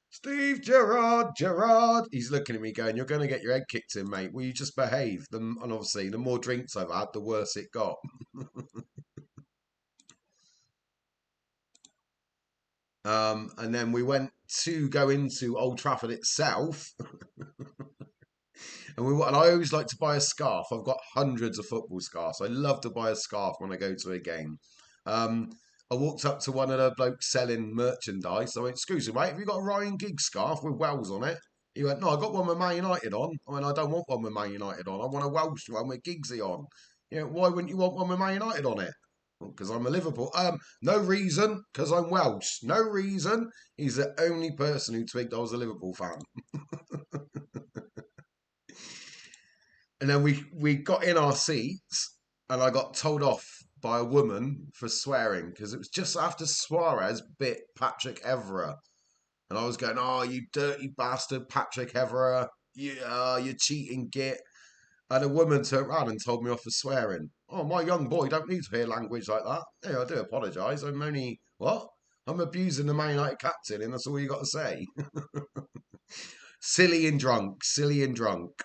Steve Gerrard, Gerrard. He's looking at me going, "You're going to get your head kicked in, mate. Will you just behave?" And obviously, the more drinks I've had, the worse it got. And then we went to go into Old Trafford itself, and I always like to buy a scarf. I've got hundreds of football scarves. I love to buy a scarf when I go to a game. Um, I walked up to one of the blokes selling merchandise. I went, "Excuse me, mate, have you got a Ryan Giggs scarf with Wells on it?" He went, "No, I got one with Man United on." I went, "I don't want one with Man United on. I want a Welsh one with Giggsy on." You know, "Why wouldn't you want one with Man United on it?" Because I'm a Liverpool. No reason, because I'm Welsh. No reason. He's the only person who twigged I was a Liverpool fan. And then we got in our seats, and I got told off by a woman for swearing because it was just after Suarez bit Patrick Evra, and I was going, "Oh, you dirty bastard, Patrick Evra! You cheating git!" And a woman turned around and told me off for swearing. "Oh, my young boy don't need to hear language like that." "Yeah, I do apologise. I'm only what? I'm abusing the Man United captain, and that's all you got to say." Silly and drunk, silly and drunk.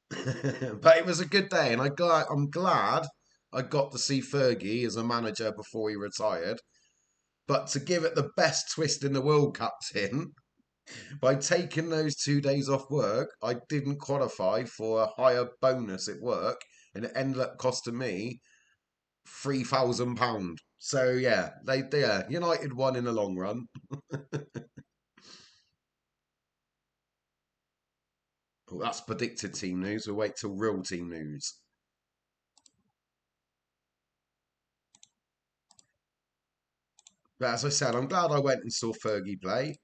But it was a good day, and I'm glad I got to see Fergie as a manager before he retired. But to give it the best twist in the World Captain, by taking those 2 days off work, I didn't qualify for a higher bonus at work, and it ended up costing me £3,000. So yeah, United won in the long run. Well, that's predicted team news. We'll wait till real team news. But as I said, I'm glad I went and saw Fergie play.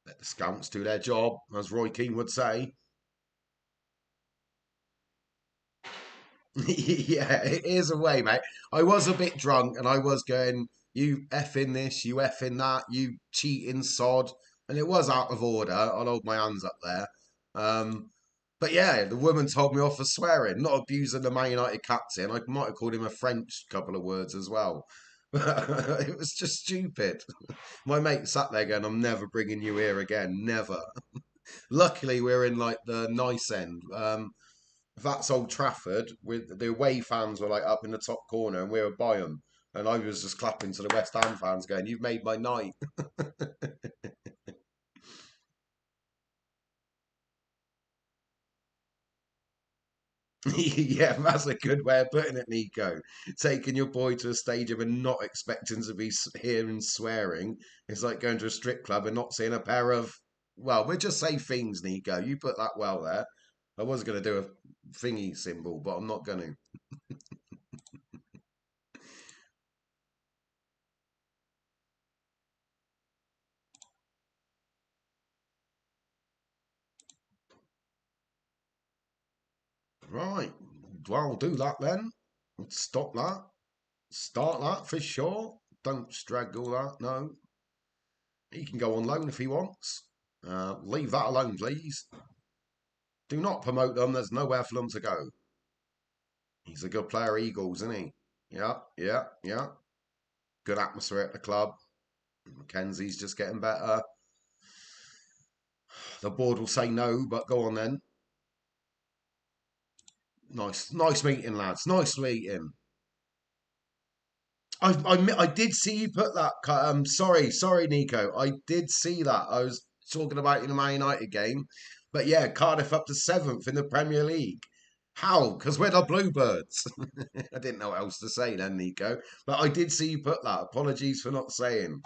Let the scouts do their job, as Roy Keane would say. Yeah, it is a way, mate. I was a bit drunk and I was going, "You effing this, you effing that, you cheating sod." And it was out of order. I'll hold my hands up there. Um, but yeah, the woman told me off for swearing, not abusing the Man United captain. I might have called him a French couple of words as well. It was just stupid. My mate sat there going, "I'm never bringing you here again, never." Luckily, we're in like the nice end. That's Old Trafford. With the away fans were like up in the top corner, and we were by them. And I was just clapping to the West Ham fans, going, "You've made my night." Yeah, that's a good way of putting it, Nico. Taking your boy to a stadium and not expecting to be hearing swearing. It's like going to a strip club and not seeing a pair of. Well, we'll just say things, Nico. You put that well there. I was going to do a thingy symbol, but I'm not going to. Right. Well, I'll do that then. Stop that. Start that for sure. Don't straggle that. No. He can go on loan if he wants. Leave that alone, please. Do not promote them. There's nowhere for them to go. He's a good player, Eagles, isn't he? Yeah, yeah, yeah. Good atmosphere at the club. Mackenzie's just getting better. The board will say no, but go on then. Nice meeting, lads. Nice meeting. I did see you put that. Sorry, Nico. I did see that. I was talking about in the Man United game, but yeah, Cardiff up to seventh in the Premier League. How? Because we're the Bluebirds. I didn't know what else to say then, Nico. But I did see you put that. Apologies for not saying.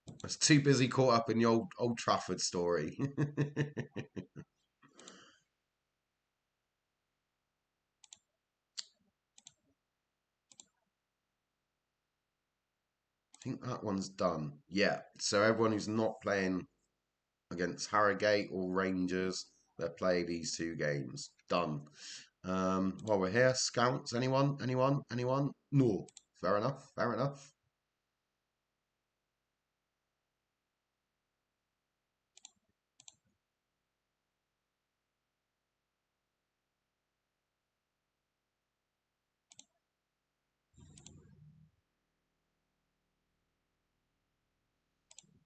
I was too busy caught up in the old Trafford story. I think that one's done. Yeah. So everyone who's not playing against Harrogate or Rangers, they play these two games. Done. While we're here, scouts. Anyone? Anyone? Anyone? No. Fair enough. Fair enough.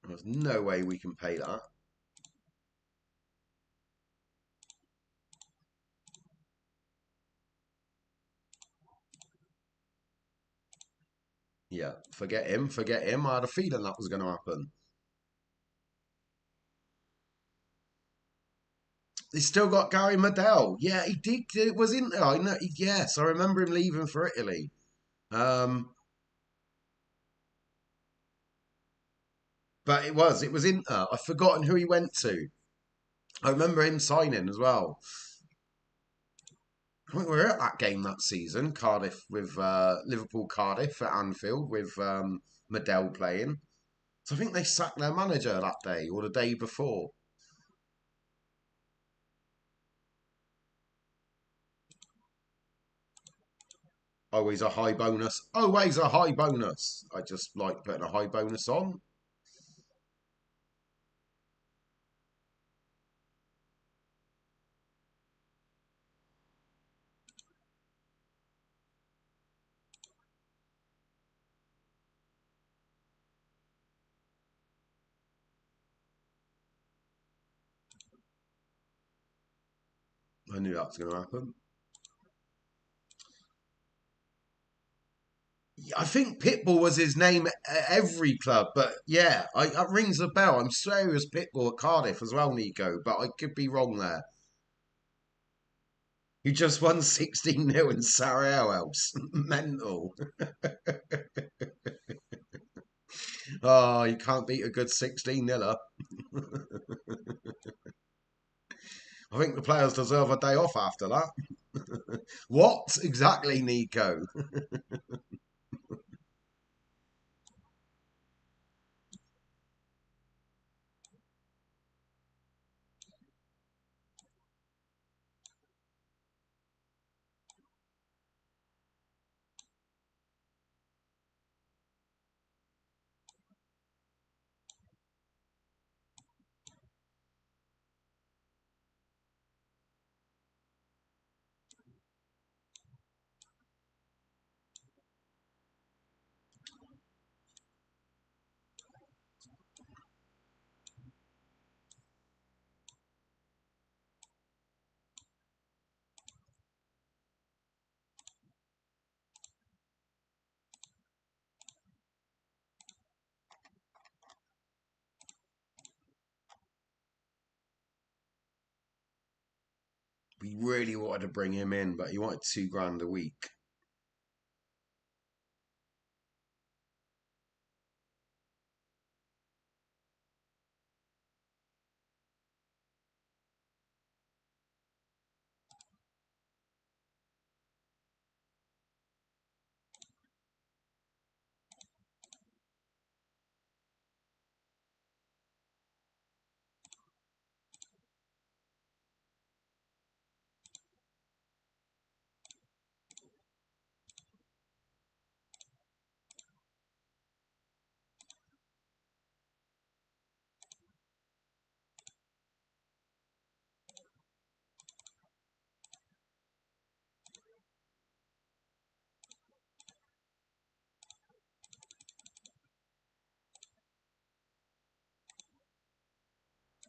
There's no way we can pay that. Yeah, forget him. Forget him. I had a feeling that was going to happen. They still got Gary Medel. Yeah, he did. It was Inter. I know. Yes, I remember him leaving for Italy. Um, but it was Inter. I've forgotten who he went to. I remember him signing as well. I think we were at that game that season, Cardiff with Liverpool Cardiff at Anfield with Medell playing. So I think they sacked their manager that day or the day before. Always a high bonus. Always a high bonus. I just like putting a high bonus on. I knew that was going to happen. I think Pitbull was his name at every club, but yeah, that rings a bell. I'm sure it was Pitbull at Cardiff as well, Nico, but I could be wrong there. You just won 16-0 in Sarajevo. Mental. Oh, you can't beat a good 16-0. I think the players deserve a day off after that. What exactly, Nico? We really wanted to bring him in, but he wanted 2 grand a week.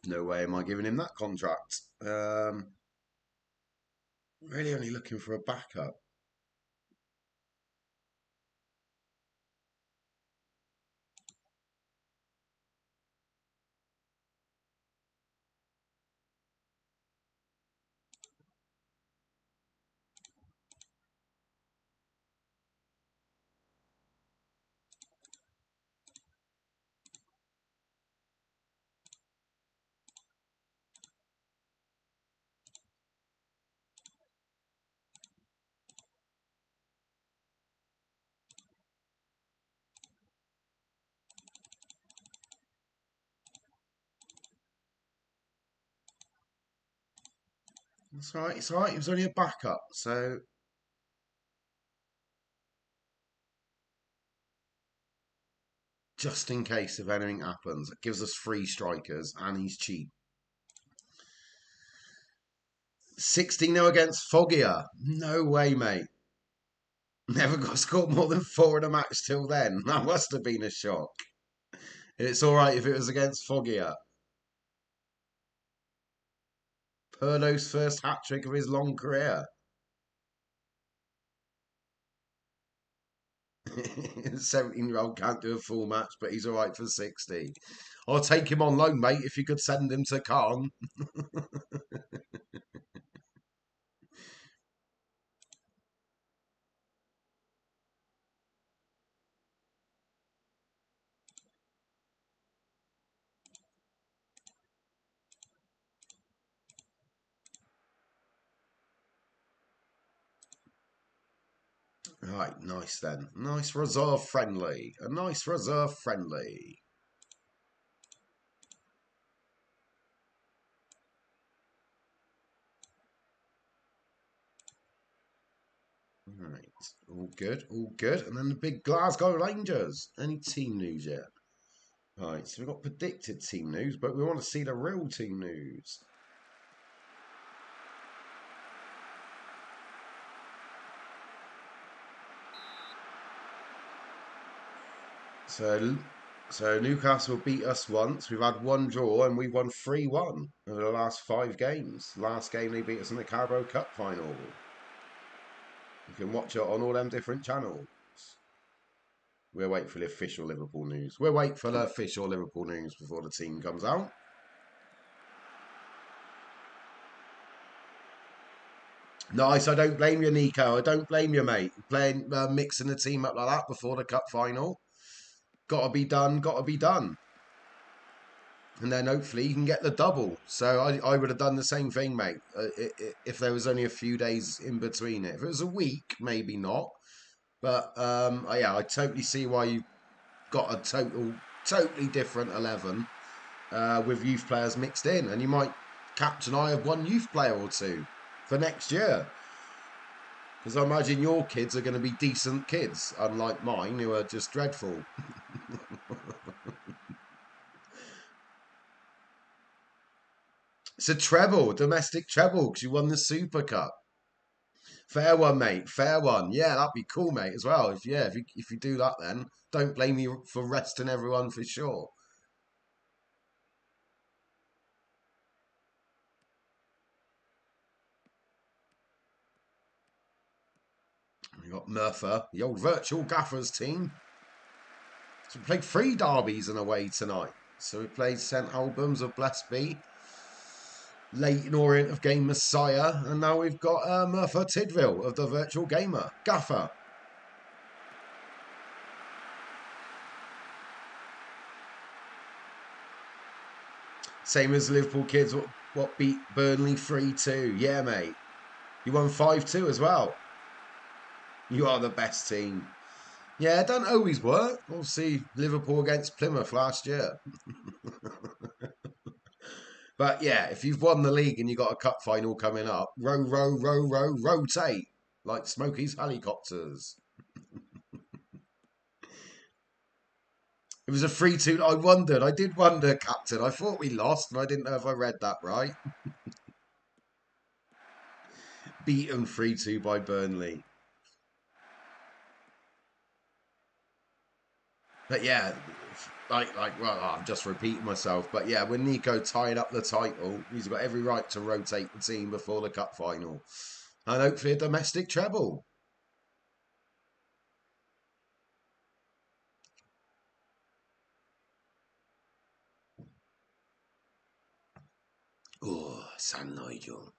No way am I giving him that contract. Really only looking for a backup. It's all right. It's all right. It was only a backup, so just in case if anything happens, it gives us 3 strikers, and he's cheap. 16-0 against Foggia. No way, mate. Never got scored more than 4 in a match till then. That must have been a shock. It's all right if it was against Foggia. Pirlo's first hat-trick of his long career. 17-year-old can't do a full match, but he's all right for 60. I'll take him on loan, mate, if you could send him to Calne. Right, nice then. Nice reserve friendly. A nice reserve friendly. Right, all good, all good. And then the big Glasgow Rangers. Any team news yet? Right, so we've got predicted team news, but we want to see the real team news. So Newcastle beat us once. We've had 1 draw and we've won 3-1 over the last 5 games. Last game they beat us in the Carabao Cup final. You can watch it on all them different channels. We'll wait for the official Liverpool news. We'll wait for the official Liverpool news before the team comes out. Nice. I don't blame you, Nico. I don't blame you, mate. Playing, mixing the team up like that before the cup final. Got to be done. Got to be done. And then hopefully you can get the double. So I would have done the same thing, mate, if there was only a few days in between it. If it was a week, maybe not. But yeah, I totally see why you've got a totally different 11 with youth players mixed in. And you might captain I have 1 youth player or 2 for next year. Because I imagine your kids are going to be decent kids, unlike mine, who are just dreadful. It's a treble, domestic treble, because you won the Super Cup. Fair one, mate. Fair one. Yeah, that'd be cool, mate, as well. If you do that, then don't blame me for resting everyone for sure. We got Murphy, the old virtual gaffers team. So we played 3 derbies in a way tonight. So we played St Albans of Blessed Be, Leighton Orient of Game Messiah, and now we've got Murphy Tidville of the Virtual Gamer, Gaffer. Same as Liverpool kids, what beat Burnley 3-2. Yeah, mate. You won 5-2 as well. You are the best team. Yeah, it doesn't always work. Obviously, Liverpool against Plymouth last year. But yeah, if you've won the league and you've got a cup final coming up, rotate like Smokey's helicopters. It was a 3-2. I did wonder, Captain. I thought we lost and I didn't know if I read that right. Beaten 3-2 by Burnley. But yeah, well, I'm just repeating myself. But yeah, when Nico tied up the title, he's got every right to rotate the team before the cup final. And hopefully a domestic treble. Oh, San Nigel.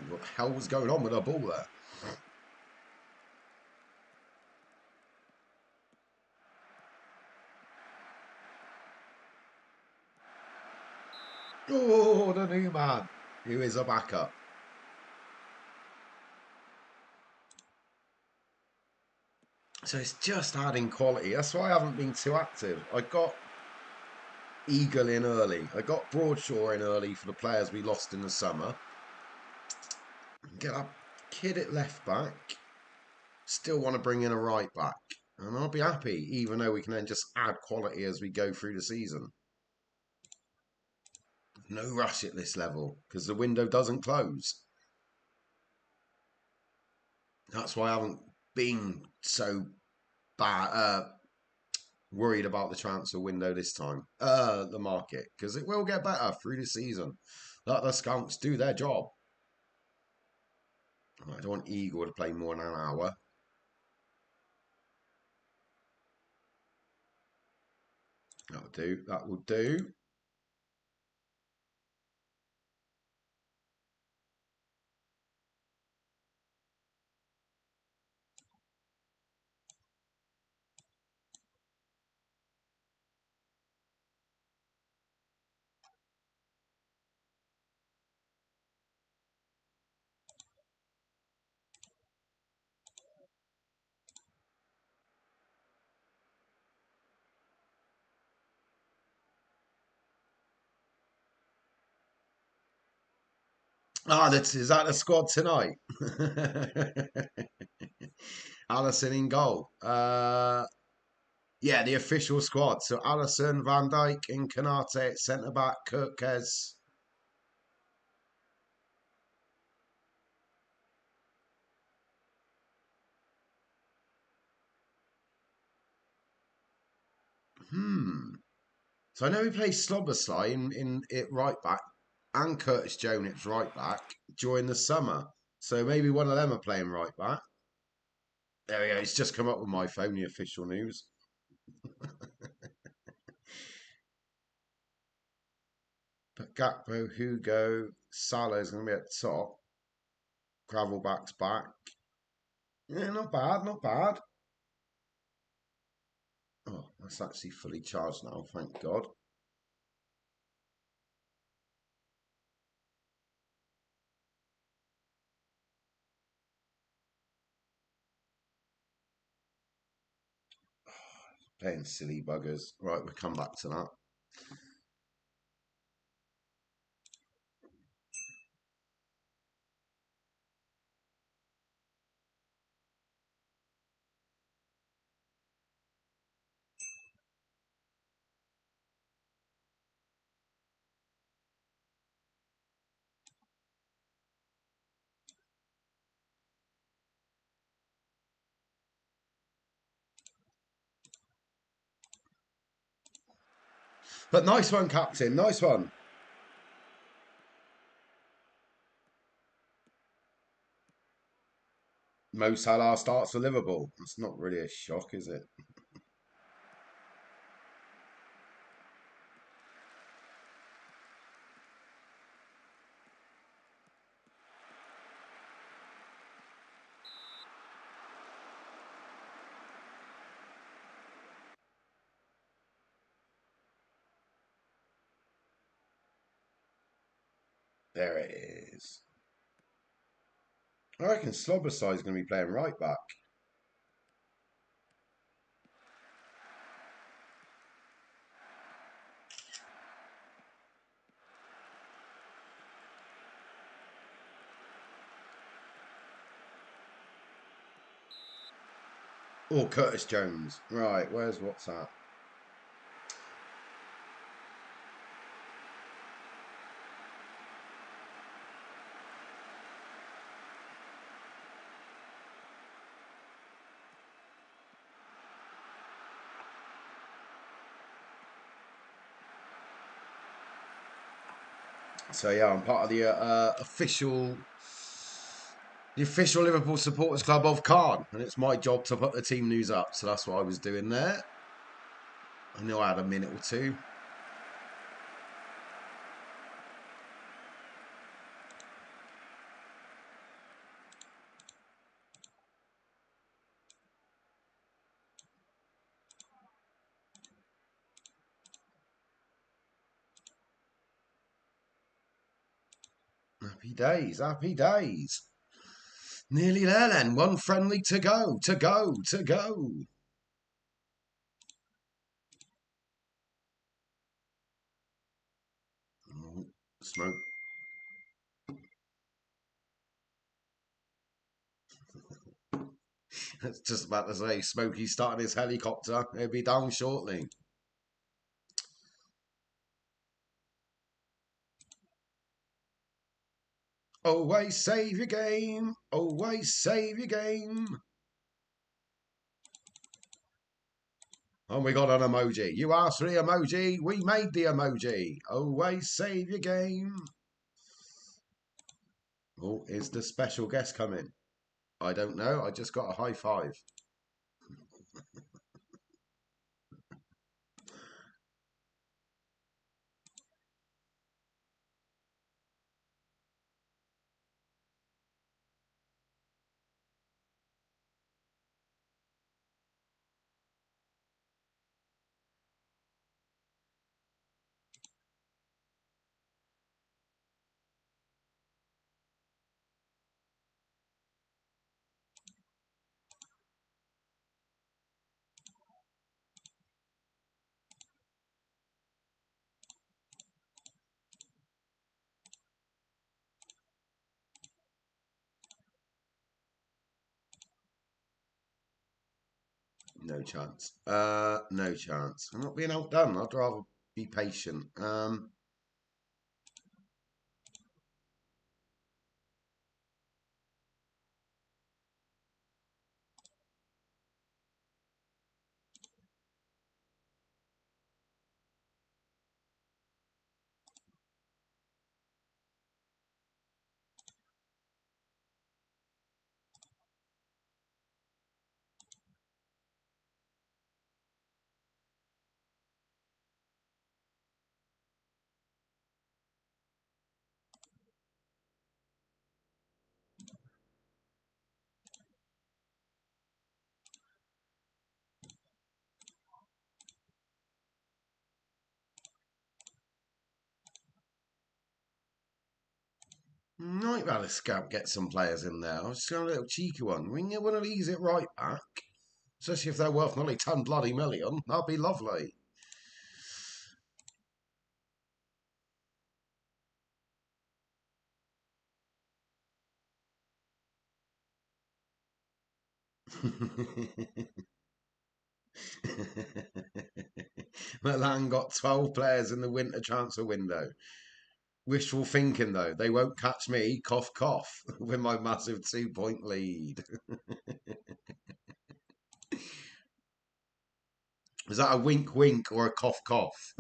What the hell was going on with the ball there? Oh, the new man, who is a backup. So it's just adding quality. That's why I haven't been too active. I got Eagle in early. I got Broadshaw in early for the players we lost in the summer. Get that kid at left back. Still want to bring in a right back. And I'll be happy, even though we can then just add quality as we go through the season. No rush at this level, because the window doesn't close. That's why I haven't been so bad, worried about the transfer window this time. The market, because it will get better through the season. Let the scouts do their job. I don't want Eagle to play more than an hour. That'll do. That will do. Is that the squad tonight? Allison in goal. Yeah, the official squad. So Allison, Van Dijk, and Canate, centre back, Kirkes. So I know he plays Slobbersley in it right back and Curtis Jones right back during the summer. So maybe one of them are playing right back. There we go. It's just come up with my phone, the official news. But Gakpo, Hugo, Salah's going to be at the top. Gravelback's back. Yeah, not bad, not bad. Oh, that's actually fully charged now, thank God. Playing silly buggers. Right, we'll come back to that. But nice one, Captain. Nice one. Mo Salah starts for Liverpool. It's not really a shock, is it? There it is. I reckon Slobberside's going to be playing right back. Or Curtis Jones. Right, where's WhatsApp? So yeah, I'm part of the official Liverpool Supporters Club of Calne, and it's my job to put the team news up. So that's what I was doing there. I know I had a minute or two. Happy days, happy days. Nearly there then. One friendly to go, to go, to go. Smoke. I was just about to say, Smokey's starting his helicopter. He'll be down shortly. Always save your game. Always save your game. And we got an emoji. You asked for the emoji. We made the emoji. Always save your game. Oh, is the special guest coming? I don't know. I just got a high five. No chance. No chance. I'm not being outdone. I'd rather be patient. Might rather scab get some players in there. I was just going a little cheeky one. We want to ease it right back. Especially if they're worth nearly 10 bloody million. That'd be lovely. Milan got 12 players in the winter transfer window. Wishful thinking, though. They won't catch me, cough, cough, with my massive 2-point lead. Is that a wink, wink, or a cough, cough?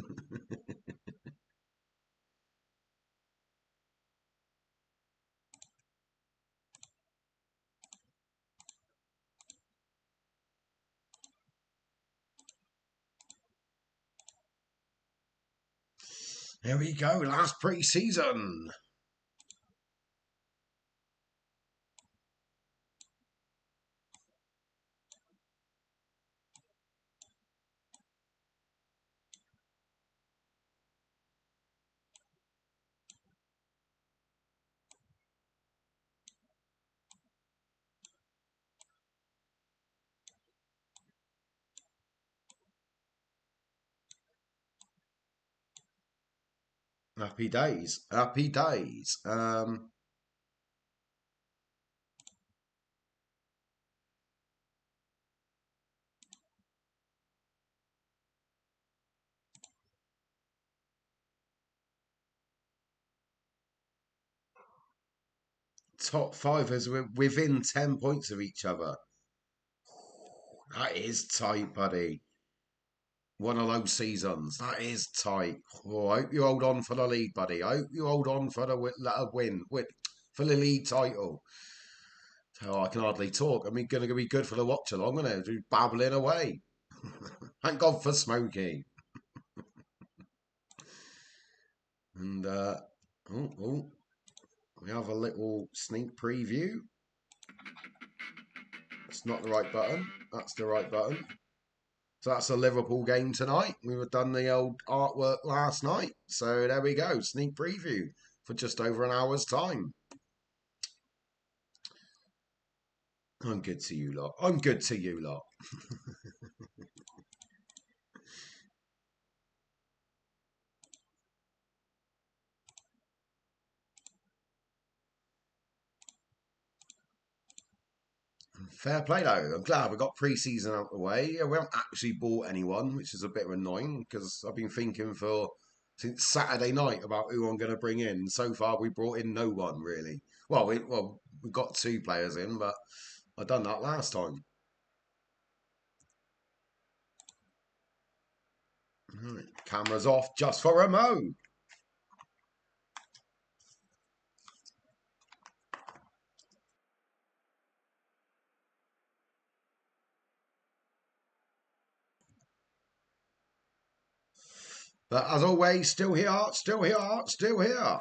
Here we go, last pre-season. Happy days. Happy days. Top five as we're within 10 points of each other. That is tight, buddy. One of those seasons. That is tight. Oh, I hope you hold on for the lead, buddy. I hope you hold on for the win for the league title. Oh, I can hardly talk. I mean, going to be good for the watch along, isn't it? Just babbling away. Thank God for Smokey. And oh, we have a little sneak preview. It's not the right button. That's the right button. So that's a Liverpool game tonight. We were done the old artwork last night. So there we go. Sneak preview for just over an hour's time. I'm good to you lot. I'm good to you lot. Fair play though. I'm glad we got pre-season out the way. Yeah, we haven't actually bought anyone, which is a bit annoying because I've been thinking for since Saturday night about who I'm going to bring in. So far, we brought in no one really. We got two players in, but I done that last time. Right, cameras off just for a mo. But as always, still here, still here, still here.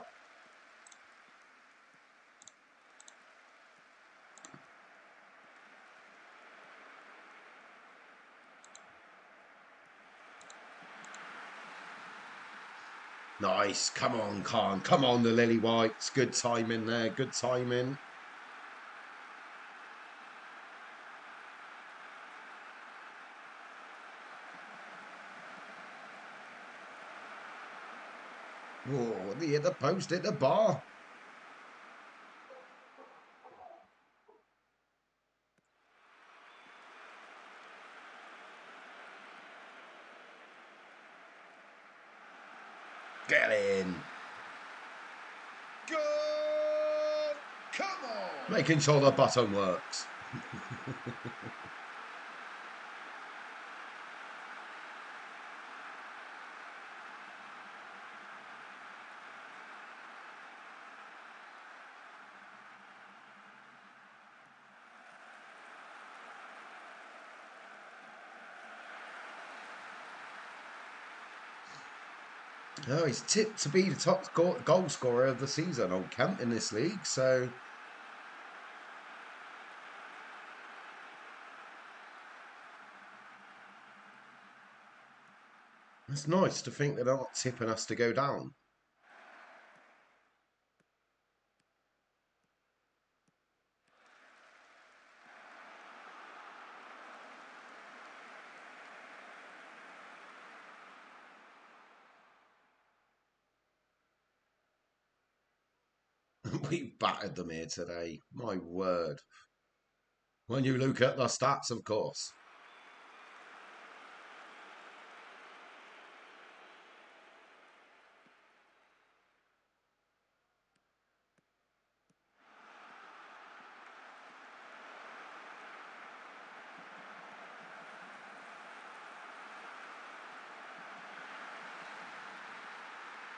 Nice. Come on, Khan. Come on, the Lilywhites. Good timing there. Good timing. Oh, the post hit the bar. Get in. Goal! Come on! Making sure the button works. Oh, he's tipped to be the top goal scorer of the season on Kemp in this league, so it's nice to think they're not tipping us to go down. We battered them here today. My word. When you look at the stats, of course.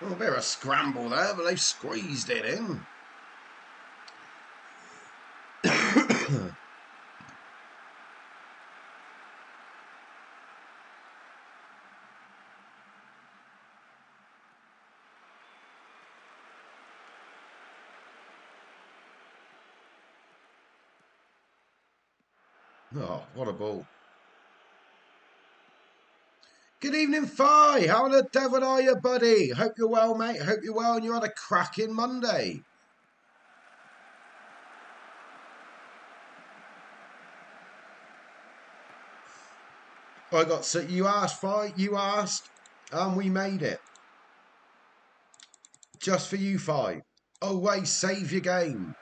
Oh, a bit of a scramble there, but they've squeezed it in. Oh, what a ball. Good evening, Fi. How the devil are you, buddy? Hope you're well, mate. Hope you're well and you had a cracking Monday. I got so you asked, Fi. You asked, and we made it. Just for you, Fi. Always save your game.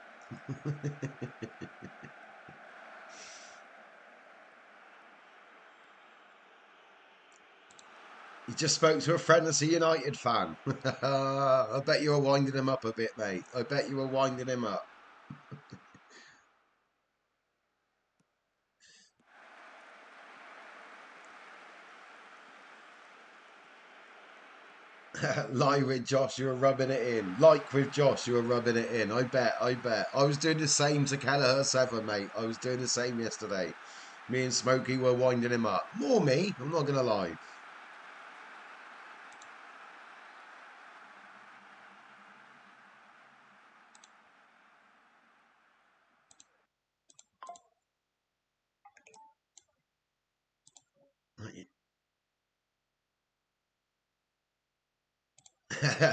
You just spoke to a friend that's a United fan. I bet you were winding him up a bit, mate. I bet you were winding him up. Like with Josh, you were rubbing it in. Like with Josh, you were rubbing it in. I bet, I bet. I was doing the same to Kelleher 7, mate. I was doing the same yesterday. Me and Smokey were winding him up. More me, I'm not going to lie.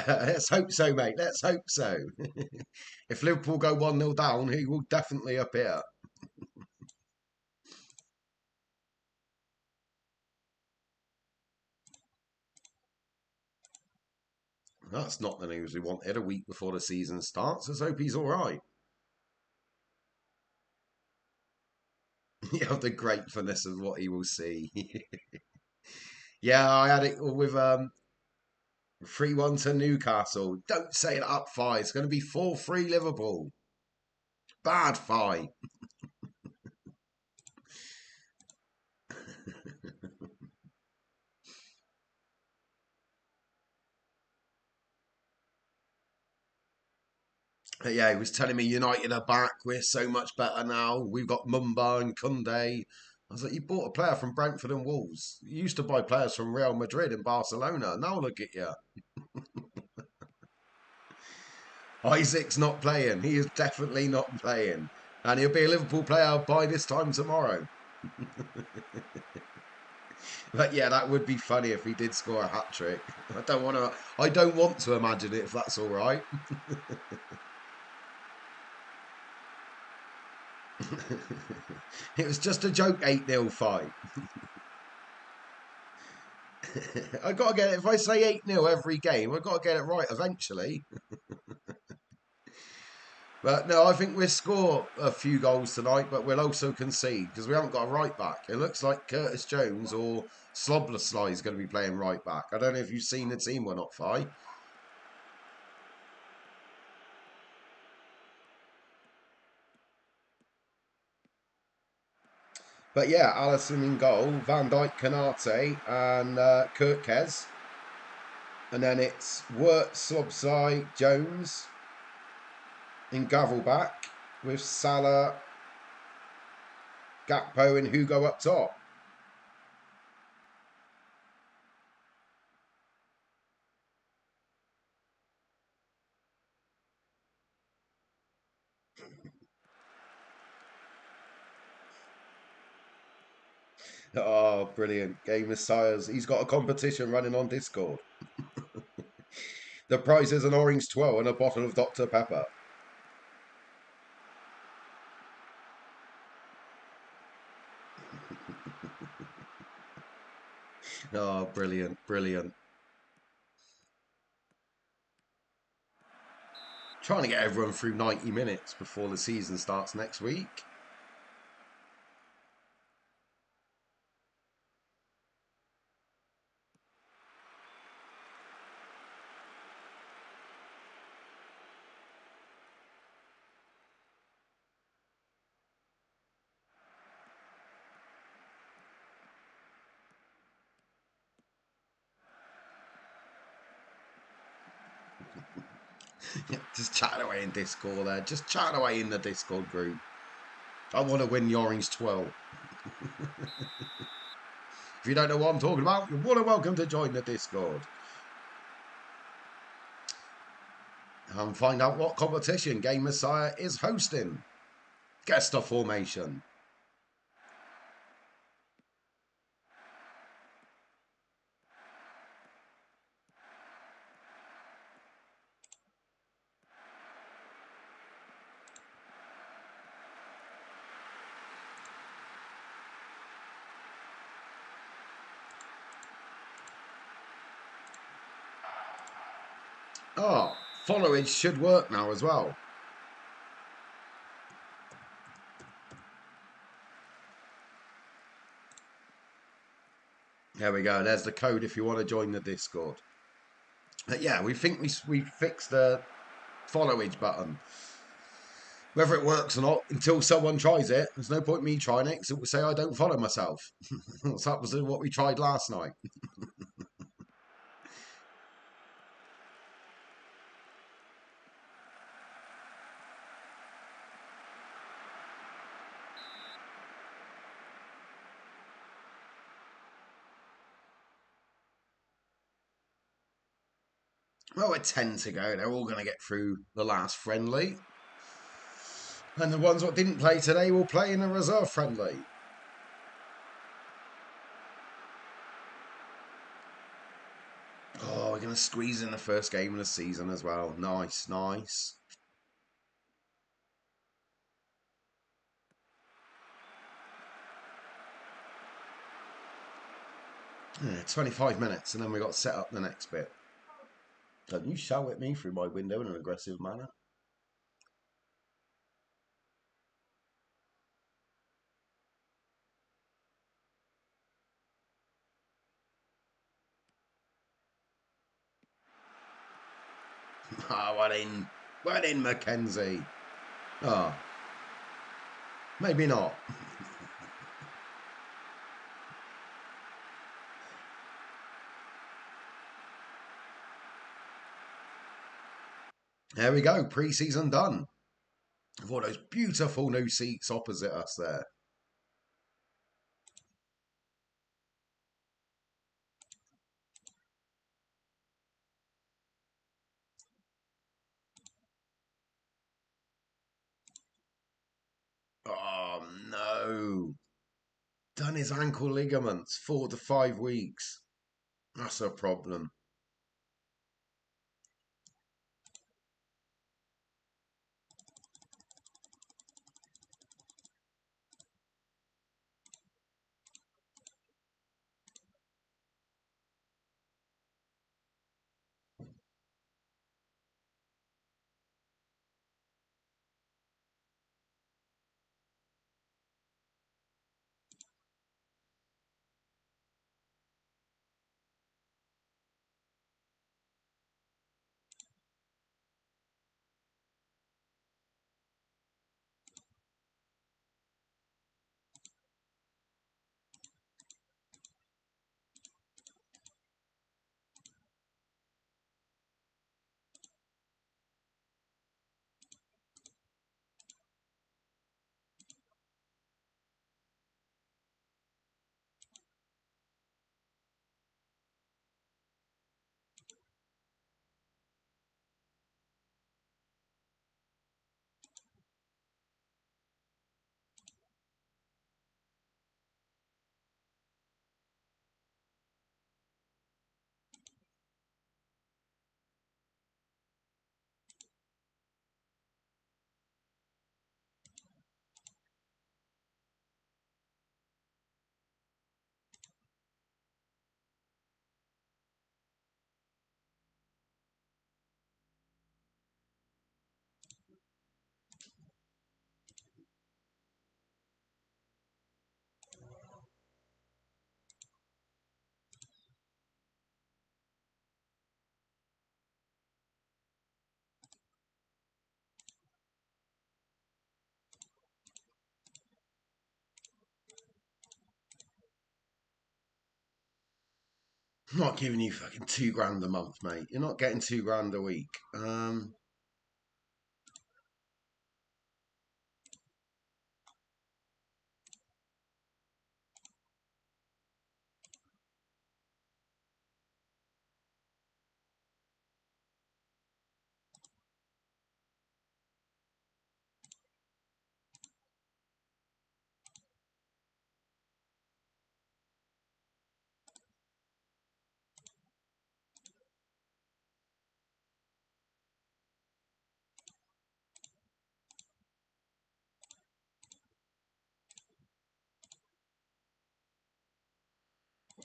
Let's hope so, mate. Let's hope so. If Liverpool go 1-0 down, he will definitely appear. That's not the news we wanted a week before the season starts. Let's hope he's all right. of the gratefulness of what he will see. Yeah, I had it with 3-1 to Newcastle. Don't say it up five. It's going to be 4-3 Liverpool. Bad five. Yeah, he was telling me United are back. We're so much better now. We've got Mumba and Kunde. I was like, you bought a player from Brentford and Wolves. You used to buy players from Real Madrid and Barcelona. Now look at you. Isaac's not playing. He is definitely not playing. And he'll be a Liverpool player by this time tomorrow. But yeah, that would be funny if he did score a hat trick. I don't want to imagine it if that's all right. It was just a joke, 8-0 fight. I got to get it. If I say 8-0 every game, I've got to get it right eventually. But no, I think we'll score a few goals tonight, but we'll also concede because we haven't got a right back. It looks like Curtis Jones or Slobosly is going to be playing right back. I don't know if you've seen the team or not, Fi. But yeah, Allison in goal, Van Dijk, Canate, and Kirkez. And then it's Wirt, Slobsy, Jones in Gavelback with Salah, Gakpo, and Hugo up top. Oh, brilliant. Game Messiahs. He's got a competition running on Discord. The prize is an orange twirl and a bottle of Dr. Pepper. Oh, brilliant, brilliant. Trying to get everyone through 90 minutes before the season starts next week. Just chatting away in Discord there. Just chatting away in the Discord group. I want to win the orange twirl. If you don't know what I'm talking about, you're more than welcome to join the Discord. And find out what competition Game Messiah is hosting. Guest of formation. Oh, followage should work now as well. There we go. There's the code if you want to join the Discord. But yeah, we think we fixed the followage button. Whether it works or not, until someone tries it, there's no point me trying it because it will say I don't follow myself. So that was what we tried last night. Well, we're 10 to go. They're all going to get through the last friendly. And the ones that didn't play today will play in a reserve friendly. Oh, we're going to squeeze in the first game of the season as well. Nice, nice. Yeah, 25 minutes and then we got set up the next bit. Don't you shout at me through my window in an aggressive manner. Ah, well in, Mackenzie. Ah, maybe not. There we go, pre-season done. With all those beautiful new seats opposite us there. Oh no. Done his ankle ligaments, 4 to 5 weeks. That's a problem. I'm not giving you fucking 2 grand a month, mate. You're not getting 2 grand a week.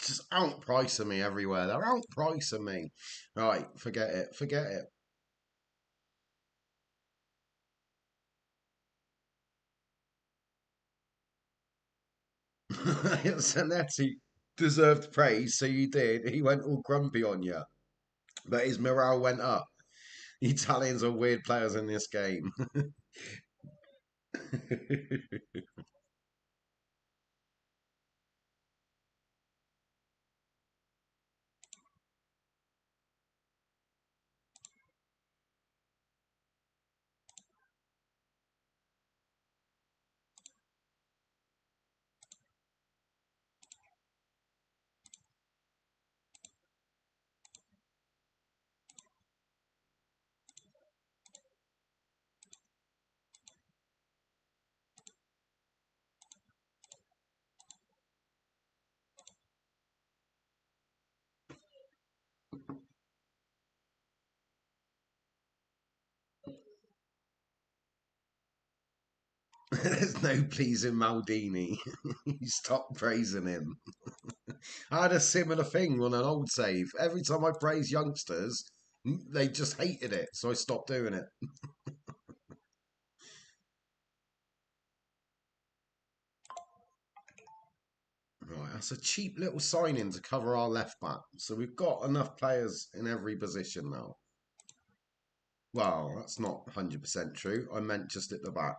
Just outpricing me everywhere. They're outpricing me. Right, forget it. Forget it. Zanetti deserved praise, so you did. He went all grumpy on you, but his morale went up. The Italians are weird players in this game. There's no pleasing Maldini. You stop praising him. I had a similar thing on an old save. Every time I praise youngsters, they just hated it, so I stopped doing it. Right, that's a cheap little signing to cover our left back. So we've got enough players in every position now. Well, that's not 100% true. I meant just at the back.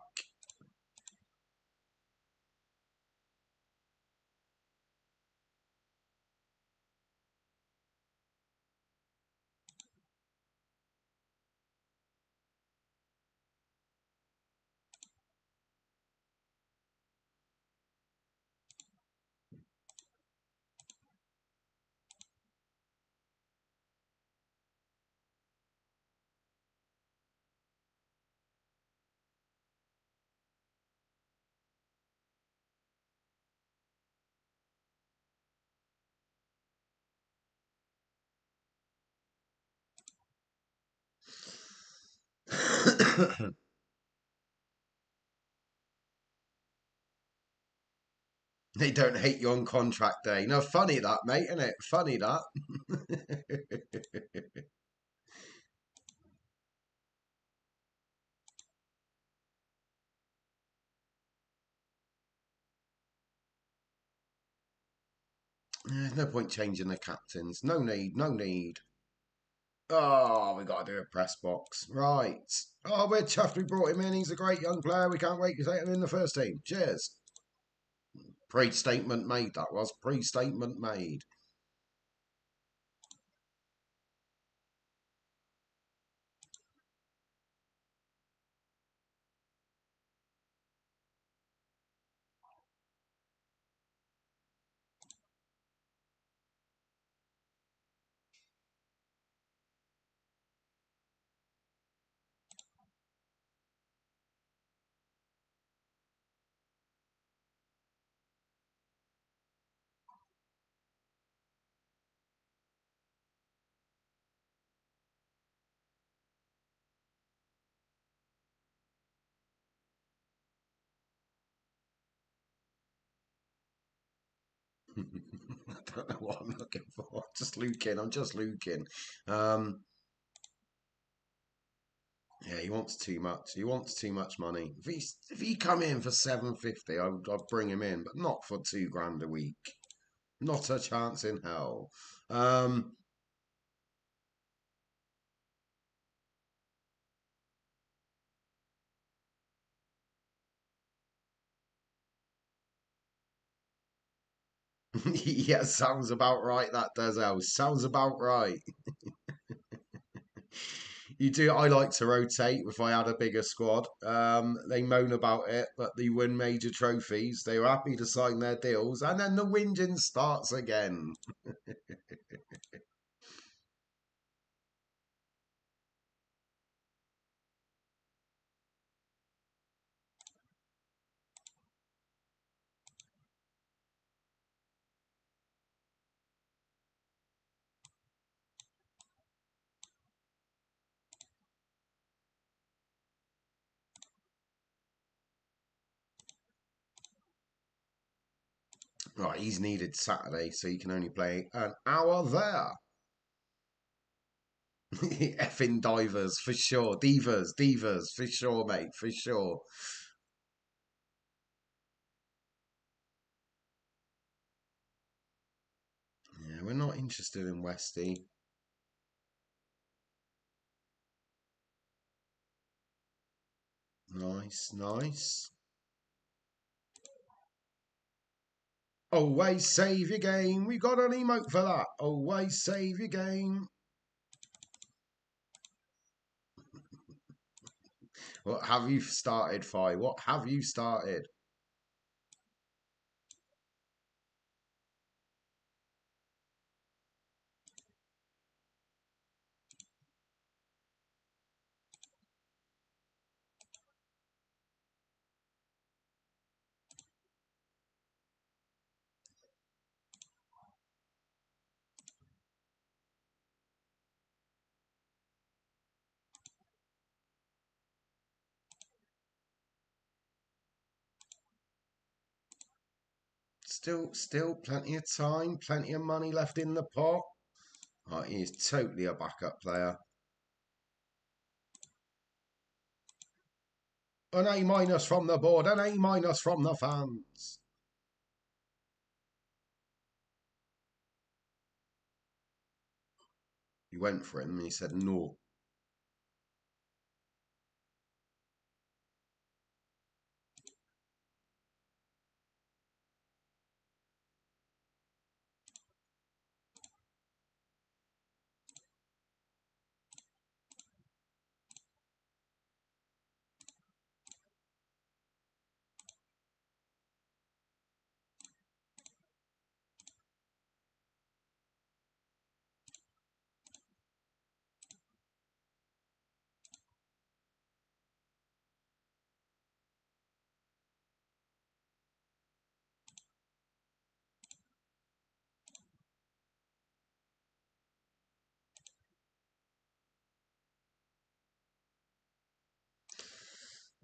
They don't hate you on contract day. No, funny that, mate, isn't it? Funny that. There's no point changing the captains. No need, no need. Oh, we got to do a press box. Right. Oh, we're chuffed we brought him in. He's a great young player. We can't wait to take him in the first team. Cheers. Pre-statement made, that was. Pre-statement made. I don't know what I'm looking for. Just looking. I'm just looking. Um, yeah, he wants too much. He wants too much money. If he come in for 750, I'd bring him in, but not for 2 grand a week. Not a chance in hell. Um, yeah, sounds about right. That does, El. Sounds about right. You do. I like to rotate if I had a bigger squad. They moan about it, but they win major trophies. They were happy to sign their deals, and then the whinging starts again. Right, he's needed Saturday, so he can only play an hour there. Effing divers for sure. Divas for sure, mate, for sure. Yeah, we're not interested in Westy. Nice, nice. Always save your game. We got an emote for that. Always save your game. What have you started, Fi? What have you started? Still plenty of time, plenty of money left in the pot. Oh, he is totally a backup player. An A minus from the board, an A minus from the fans. He went for him and he said no.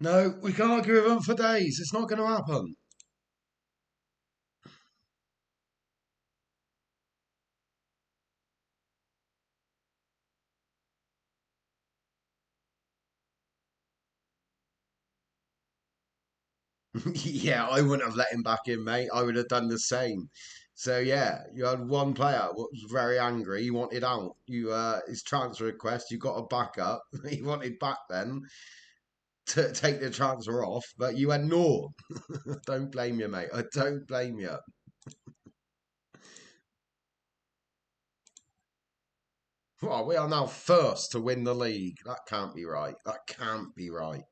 No, we can argue with them for days. It's not going to happen. Yeah, I wouldn't have let him back in, mate. I would have done the same. So yeah, you had one player what was very angry. He wanted out. You his transfer request. You got a backup. He wanted back then to take the transfer off, but you went no. Don't blame you, mate. I don't blame you. Well, we are now first to win the league. That can't be right. That can't be right.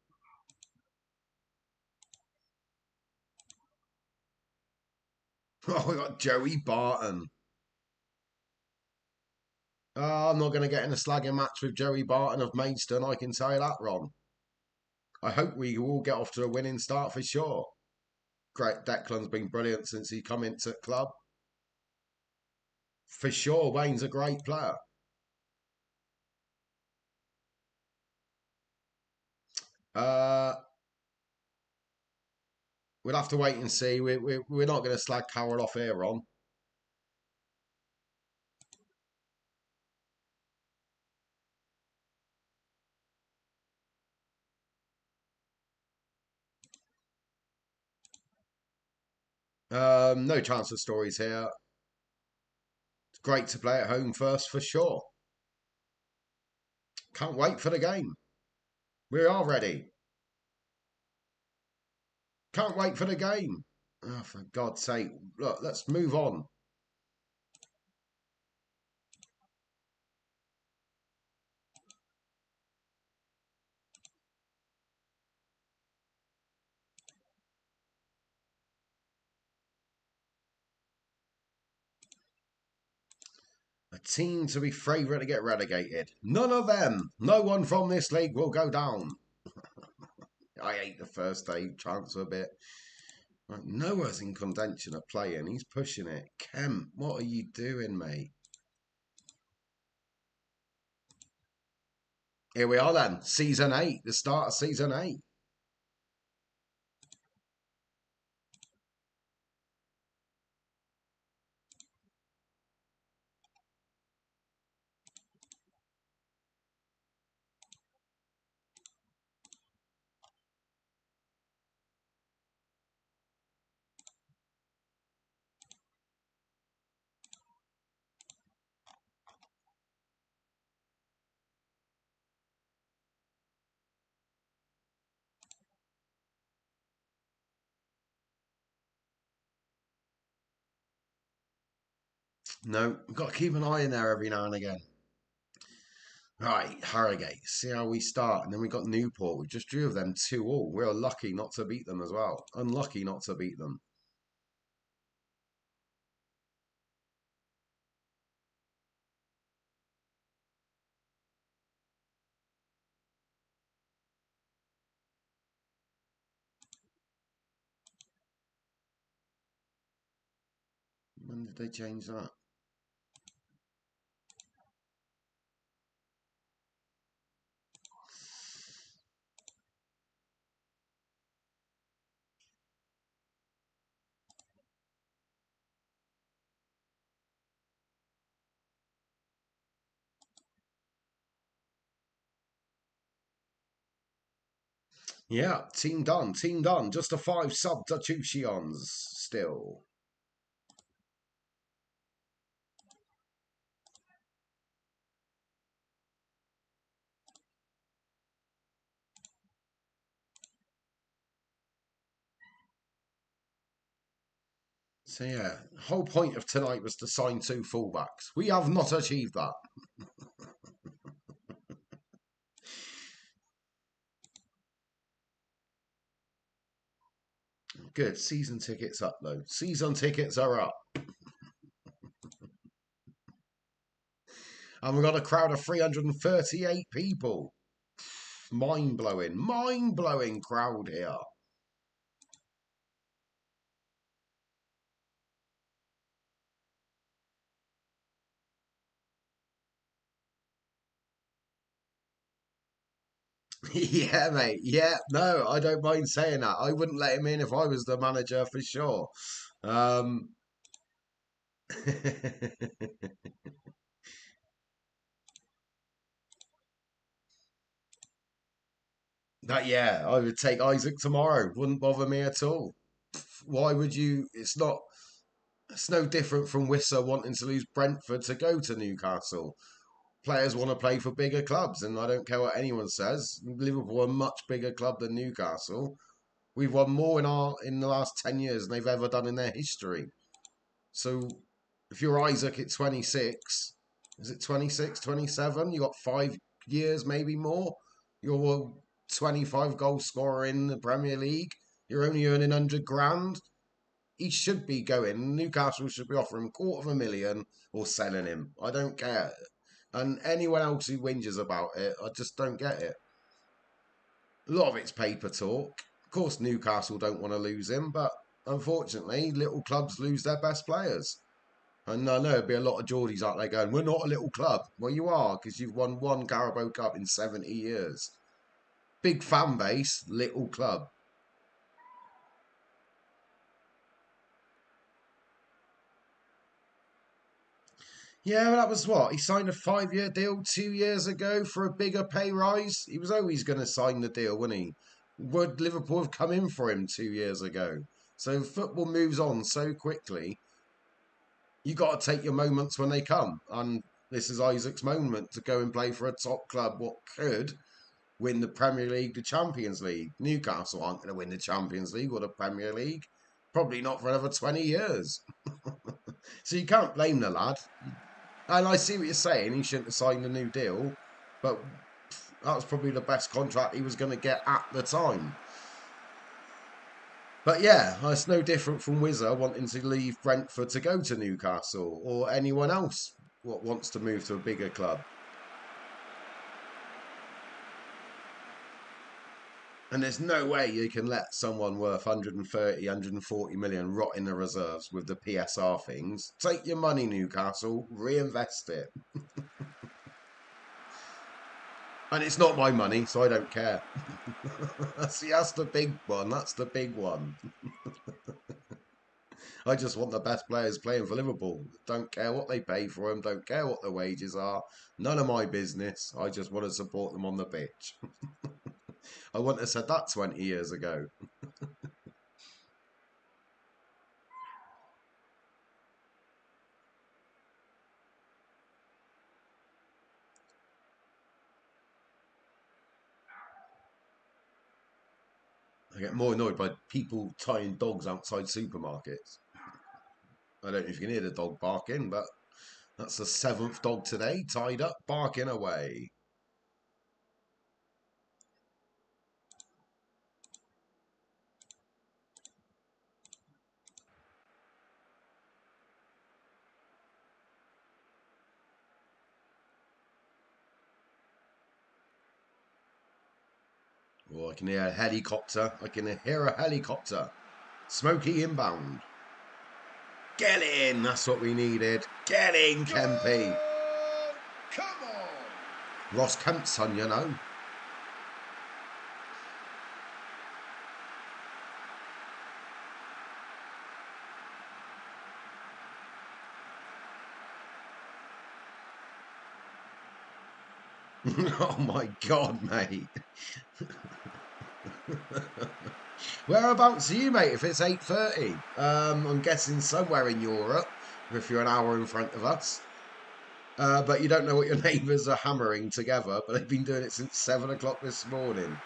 Oh, we got Joey Barton. Oh, I'm not going to get in a slagging match with Joey Barton of Maidstone. I can tell you that, Ron. I hope we all get off to a winning start for sure. Great, Declan's been brilliant since he come into the club. For sure, Wayne's a great player. Uh, we'll have to wait and see. We're not going to slag Carroll off here, Ron. No transfer stories here. It's great to play at home first for sure. Can't wait for the game. We are ready. Can't wait for the game. Oh, for God's sake. Look, let's move on. A team to be favourite to get relegated. None of them. No one from this league will go down. I hate the first day transfer bit. Right, Noah's in contention of playing. He's pushing it. Kemp, what are you doing, mate? Here we are then. Season 8. The start of season 8. No, we've got to keep an eye in there every now and again. Right, Harrogate. See how we start. And then we got Newport. We just drew of them 2-all. We're lucky not to beat them as well. Unlucky not to beat them. When did they change that? Yeah, team done. Team done. Just a 5 substitutions still. So yeah, whole point of tonight was to sign 2 fullbacks. We have not achieved that. Good. Season tickets up though. Season tickets are up. And we've got a crowd of 338 people. Mind blowing crowd here. Yeah, mate. Yeah, no, I don't mind saying that. I wouldn't let him in if I was the manager for sure. Um, that yeah, I would take Isaac tomorrow. Wouldn't bother me at all. Why would you? It's no different from Wissa wanting to lose Brentford to go to Newcastle. Players want to play for bigger clubs, and I don't care what anyone says. Liverpool are a much bigger club than Newcastle. We've won more in the last 10 years than they've ever done in their history. So if you're Isaac at 26, is it 26, 27? You got 5 years, maybe more. You're a 25 goal scorer in the Premier League. You're only earning 100 grand. He should be going. Newcastle should be offering him 250,000 or selling him. I don't care. And anyone else who whinges about it, I just don't get it. A lot of it's paper talk. Of course, Newcastle don't want to lose him, but unfortunately, little clubs lose their best players. And I know there'd be a lot of Geordies out there going, we're not a little club. Well, you are, because you've won one Carabao Cup in 70 years. Big fan base, little club. Yeah, well, that was what? He signed a 5 year deal 2 years ago for a bigger pay rise. He was always going to sign the deal, wasn't he? Would Liverpool have come in for him 2 years ago? So football moves on so quickly. You got to take your moments when they come. And this is Isaac's moment to go and play for a top club, what could win the Premier League, the Champions League. Newcastle aren't going to win the Champions League or the Premier League. Probably not for another 20 years. So you can't blame the lad. And I see what you're saying. He shouldn't have signed a new deal. But that was probably the best contract he was going to get at the time. But yeah, it's no different from Wizza wanting to leave Brentford to go to Newcastle or anyone else what wants to move to a bigger club. And there's no way you can let someone worth 130, 140 million rot in the reserves with the PSR things. Take your money, Newcastle, reinvest it. And it's not my money, so I don't care. See, that's the big one. That's the big one. I just want the best players playing for Liverpool. Don't care what they pay for them. Don't care what the wages are. None of my business. I just want to support them on the pitch. I wouldn't have said that 20 years ago. I get more annoyed by people tying dogs outside supermarkets. I don't know if you can hear the dog barking, but that's the seventh dog today, tied up, barking away. Oh, I can hear a helicopter. I can hear a helicopter. Smoky inbound. Get in! That's what we needed. Get in, Kempy. Come on! Ross Kemp's son, you know. Oh my God, mate. Whereabouts are you, mate, if it's 8:30? I'm guessing somewhere in Europe, if you're an hour in front of us. But you don't know what your neighbours are hammering together, but they've been doing it since 7 o'clock this morning.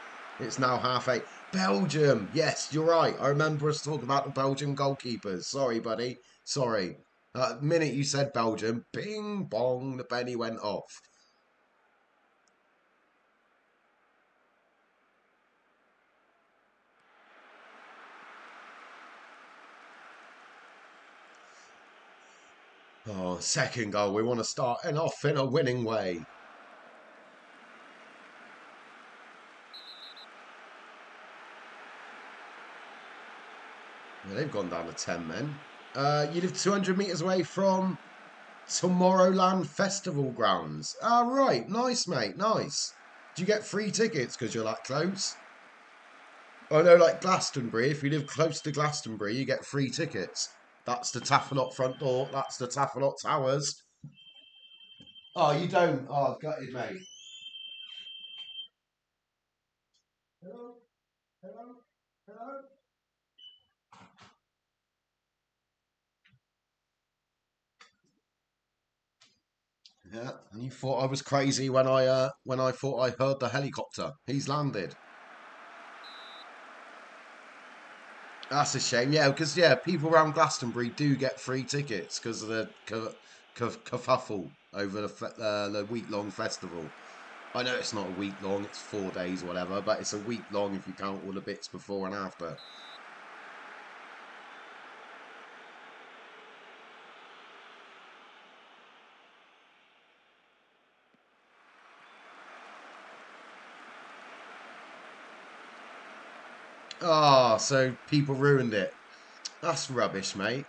It's now 8:30. Belgium! Yes, you're right. I remember us talking about the Belgian goalkeepers. Sorry, buddy. Sorry. The minute you said Belgium, bing bong, the penny went off. Oh, second goal. We want to start and off in a winning way. Well, they've gone down to 10 men. You live 200 metres away from Tomorrowland Festival grounds. Ah, right. Nice, mate. Nice. Do you get free tickets because you're that close? I know, like Glastonbury, if you live close to Glastonbury, you get free tickets. That's the Taffelot front door. That's the Taffelot Towers. Oh, you don't? Oh, I've gutted, mate. Hello? Hello? Hello? Yeah, and you thought I was crazy when I thought I heard the helicopter. He's landed. That's a shame. Yeah, because people around Glastonbury do get free tickets because of the kerfuffle over the week-long festival. I know it's not a week long; it's 4 days, or whatever, but it's a week long if you count all the bits before and after. Ah, so people ruined it. That's rubbish, mate.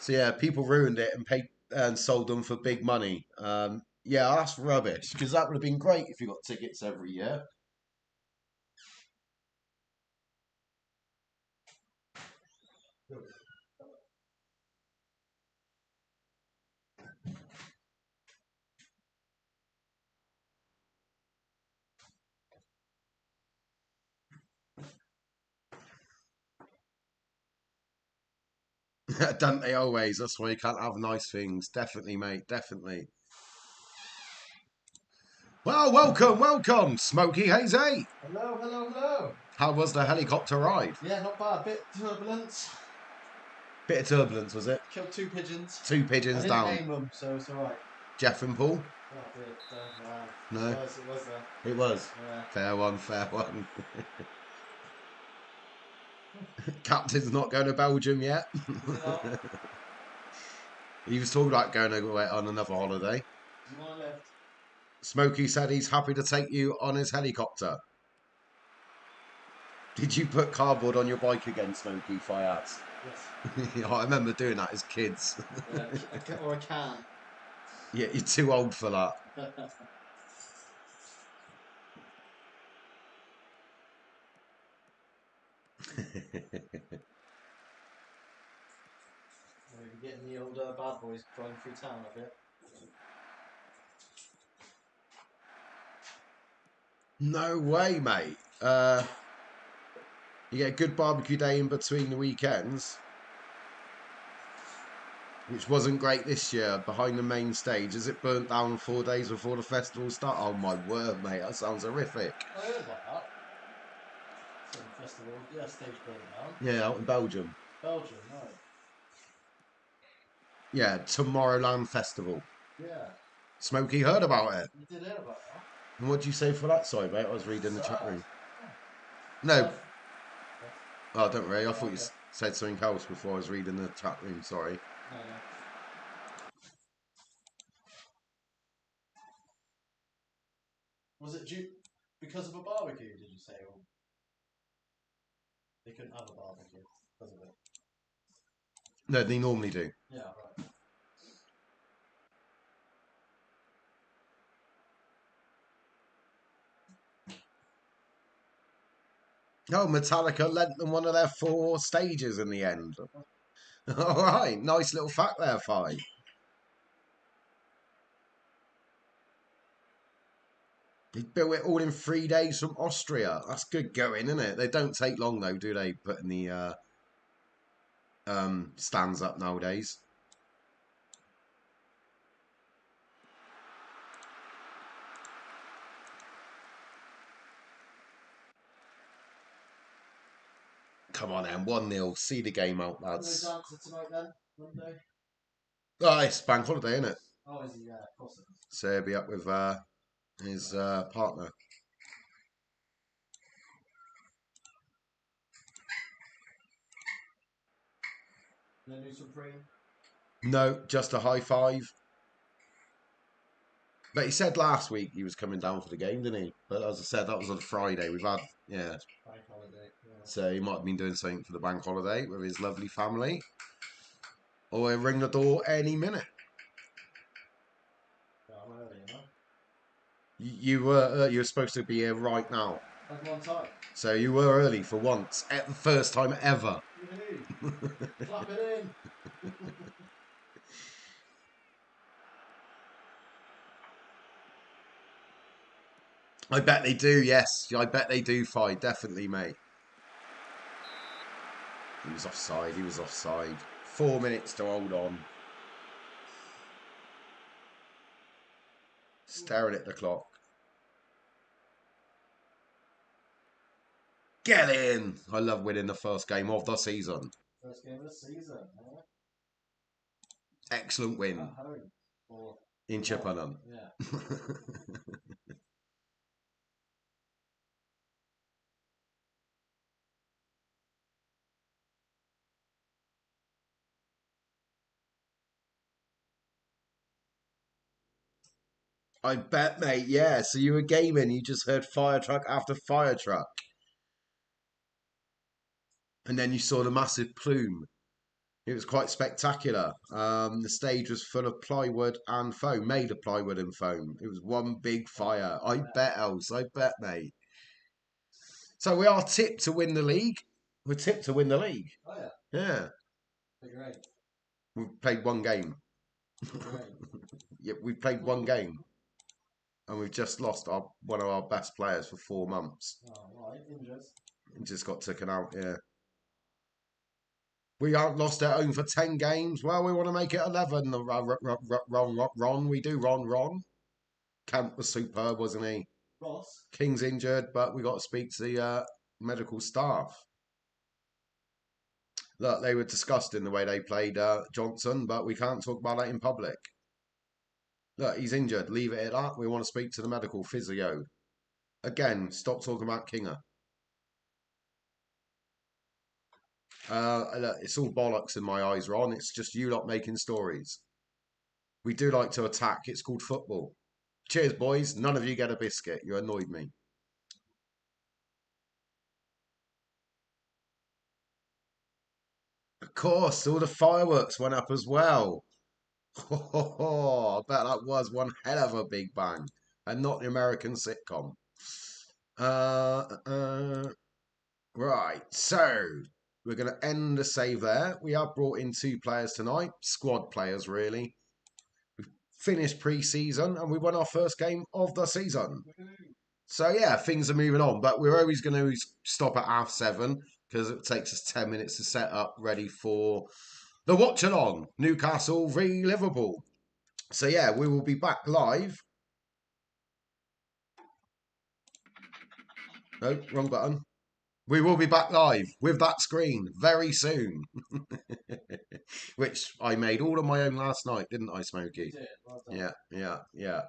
So yeah, people ruined it and paid and sold them for big money. Yeah, that's rubbish because that would have been great if you got tickets every year. Don't they always? That's why you can't have nice things. Definitely, mate. Definitely. Well, welcome, Smoky Hazy. Hello, hello, hello. How was the helicopter ride? Yeah, not bad. Bit turbulence. Bit of turbulence, was it? Killed 2 pigeons. Two I pigeons didn't down. name them, so it's alright. Jeff and Paul? Oh dear, wow. No, It was there. it was. Yeah. Fair one, fair one. Captain's not going to Belgium yet. Is it not? He was talking about going away on another holiday. Do you want to lift? Smokey said he's happy to take you on his helicopter. Did you put cardboard on your bike again, Smokey? If I asked. Yes. I remember doing that as kids. Yeah, or a can. Yeah, you're too old for that. Maybe getting the old bad boys driving through town a bit. No way, mate. You get a good barbecue day in between the weekends, which wasn't great this year behind the main stage as it burnt down 4 days before the festival start. Oh my word, mate, that sounds horrific. I heard about that. Some festival. Yeah, stage burning down. Yeah, out in Belgium. Belgium, right. Yeah, Tomorrowland Festival. Yeah. Smokey heard about it. You did hear about that. And what would you say for that side, mate? I was reading the chat Sad. room. Oh. No, Sad. oh, don't worry. I thought you Okay. said something else before I was reading the chat room. Sorry. No, no. Was it due because of a barbecue? Did you say, or they couldn't have a barbecue because of it? No, they normally do. Yeah, right. Oh, Metallica lent them one of their 4 stages in the end. All right, nice little fact there, Fi. They built it all in 3 days from Austria. That's good going, isn't it? They don't take long though, do they? Putting the stands up nowadays. Come on, then 1-0. See the game out, No lads. dancer tonight then, Monday. Oh, it's bank holiday, isn't it? Oh, is he? Yeah, of course it is. So he'll be up with his partner. No new Supreme. No, just a high five. But he said last week he was coming down for the game, didn't he? But as I said, that was on a Friday. We've had, yeah. Bank holiday. Yeah. So he might have been doing something for the bank holiday with his lovely family. Or he'll ring the door any minute. Yeah, I'm early, you know. You were supposed to be here right now. Like one time. So you were early for once. At the first time ever. Woohoo! Clap it in. I bet they do, yes. I bet they do, Fi. Definitely, mate. He was offside. He was offside. 4 minutes to hold on. Staring at the clock. Get in! I love winning the first game of the season. First game of the season. Huh? Excellent win. At home. Or In Chippenham. Yeah. I bet, mate. Yeah. So you were gaming. You just heard fire truck after fire truck. And then you saw the massive plume. It was quite spectacular. The stage was full of plywood and foam, made of plywood and foam. It was one big fire. I bet, Els. I bet, mate. So we are tipped to win the league. We're tipped to win the league. Oh yeah. Yeah. Figure eight. We've played one game. Figure eight. Yeah, we've played one game. And we've just lost one of our best players for 4 months. Oh, right. Injuries. He just got taken out, yeah. We aren't lost at home for 10 games. Well, we want to make it 11. Ron. We do, Ron. Camp was superb, wasn't he? Ross. King's injured, but we got to speak to the medical staff. Look, they were disgusting the way they played Johnson, but we can't talk about that in public. Look, he's injured. Leave it at that. We want to speak to the medical physio. Again, stop talking about Kinger. Look, it's all bollocks in my eyes, Ron. It's just you lot making stories. We do like to attack. It's called football. Cheers, boys. None of you get a biscuit. You annoyed me. Of course, all the fireworks went up as well. I bet that was one hell of a big bang. And not the American sitcom. Right, so we're going to end the save there. We have brought in 2 players tonight. Squad players, really. We've finished pre-season and we won our first game of the season. So, yeah, things are moving on. But we're always going to stop at 7:30 because it takes us 10 minutes to set up ready for the watch-along. Newcastle v Liverpool. So, yeah, we will be back live. No, wrong button. We will be back live with that screen very soon. Which I made all on my own last night, didn't I, Smokey? You did. Well done. Yeah.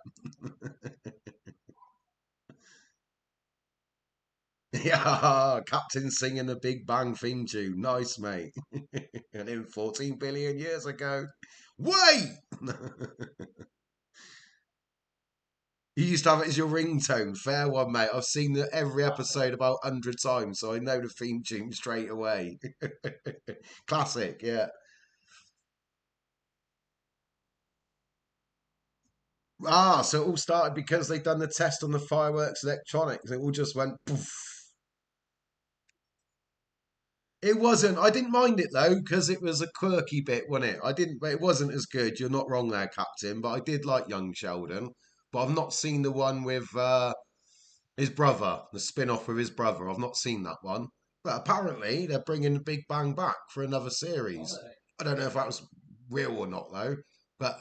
Yeah, Captain singing the Big Bang theme tune. Nice, mate. And in 14 billion years ago. Wait! You used to have it as your ringtone. Fair one, mate. I've seen every episode about 100 times, so I know the theme tune straight away. Classic, yeah. Ah, so it all started because they'd done the test on the fireworks electronics. It all just went poof. It wasn't. I didn't mind it though because it was a quirky bit, wasn't it? I didn't. It wasn't as good. You're not wrong there, Captain. But I did like young Sheldon. But I've not seen the one with his brother, the spin-off with his brother. I've not seen that one. But apparently they're bringing the Big Bang back for another series. I don't know if that was real or not though. But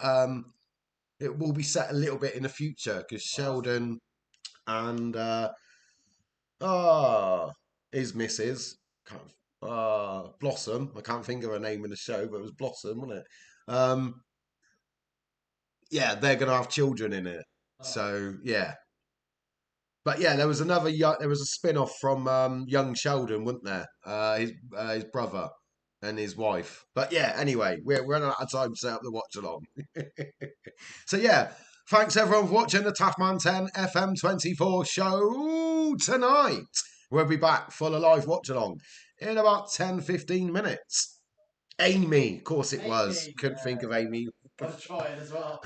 it will be set a little bit in the future because Sheldon and his missus, Blossom. I can't think of her name in the show, but it was Blossom, wasn't it? Yeah, they're gonna have children in it. So yeah. But yeah, there was there was a spin-off from young Sheldon, wasn't there? His brother and his wife. But yeah, anyway, we're running out of time to set up the watch along. So yeah, thanks everyone for watching the Taffman 10 FM24 show tonight. We'll be back for the live watch along in about 10-15 minutes. Amy, of course it was. Amy, Couldn't think of Amy. I'm trying as well.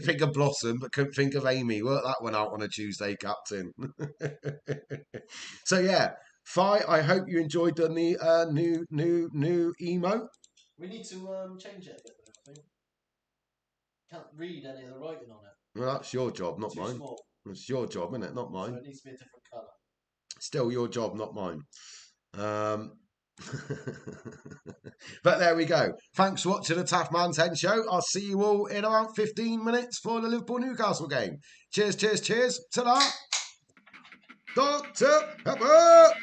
Think of Blossom, but couldn't think of Amy. Work that one out on a Tuesday, Captain. So yeah, Fi, I hope you enjoyed the new emote. We need to change it a bit, though, I think. Can't read any of the writing on it. Well, that's your job, not Too mine. small. It's your job, isn't it? Not So mine. it needs to be a different colour. Still your job, not mine. But there we go. Thanks for watching the Taff Man's Head Show. I'll see you all in about 15 minutes for the Liverpool-Newcastle game. Cheers, cheers, cheers. Ta-da! Dr. Pepper!